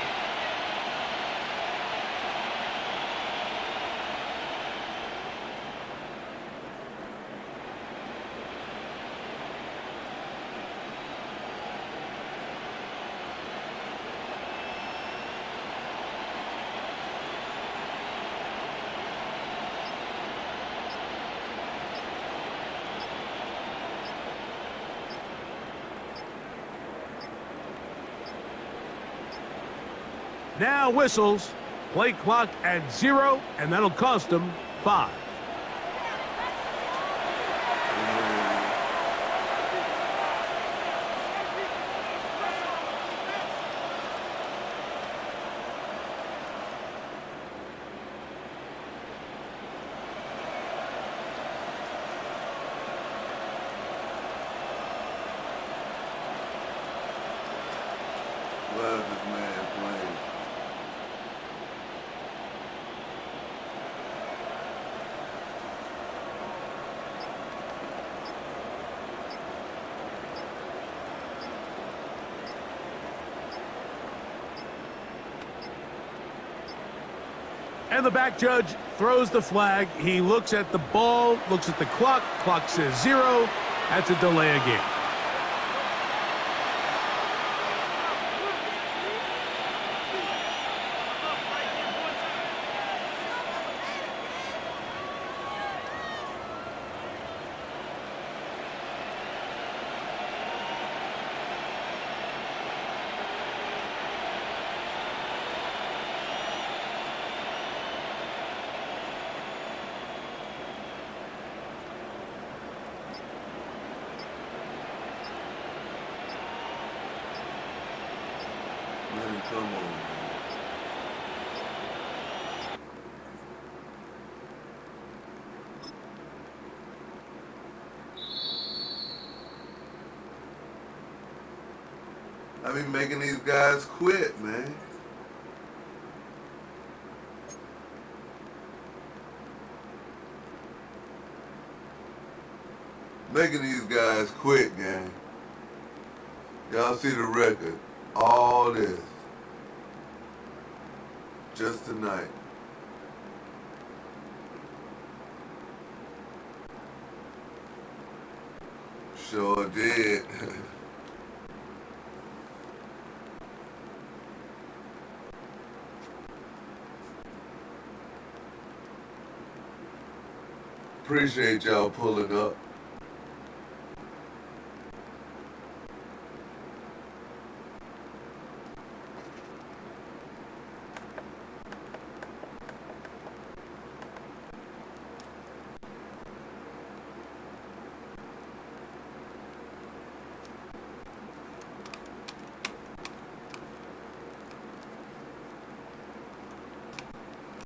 Now whistles. Play clock at 0, and that'll cost them 5. Why is this man playing? And the back judge throws the flag. He looks at the ball, looks at the clock. Clock says 0. That's a delay of game. Man, come on, man. I be making these guys quit, man. Making these guys quit, gang. Y'all see the record. All this. Just tonight. Sure did. Appreciate y'all pulling up.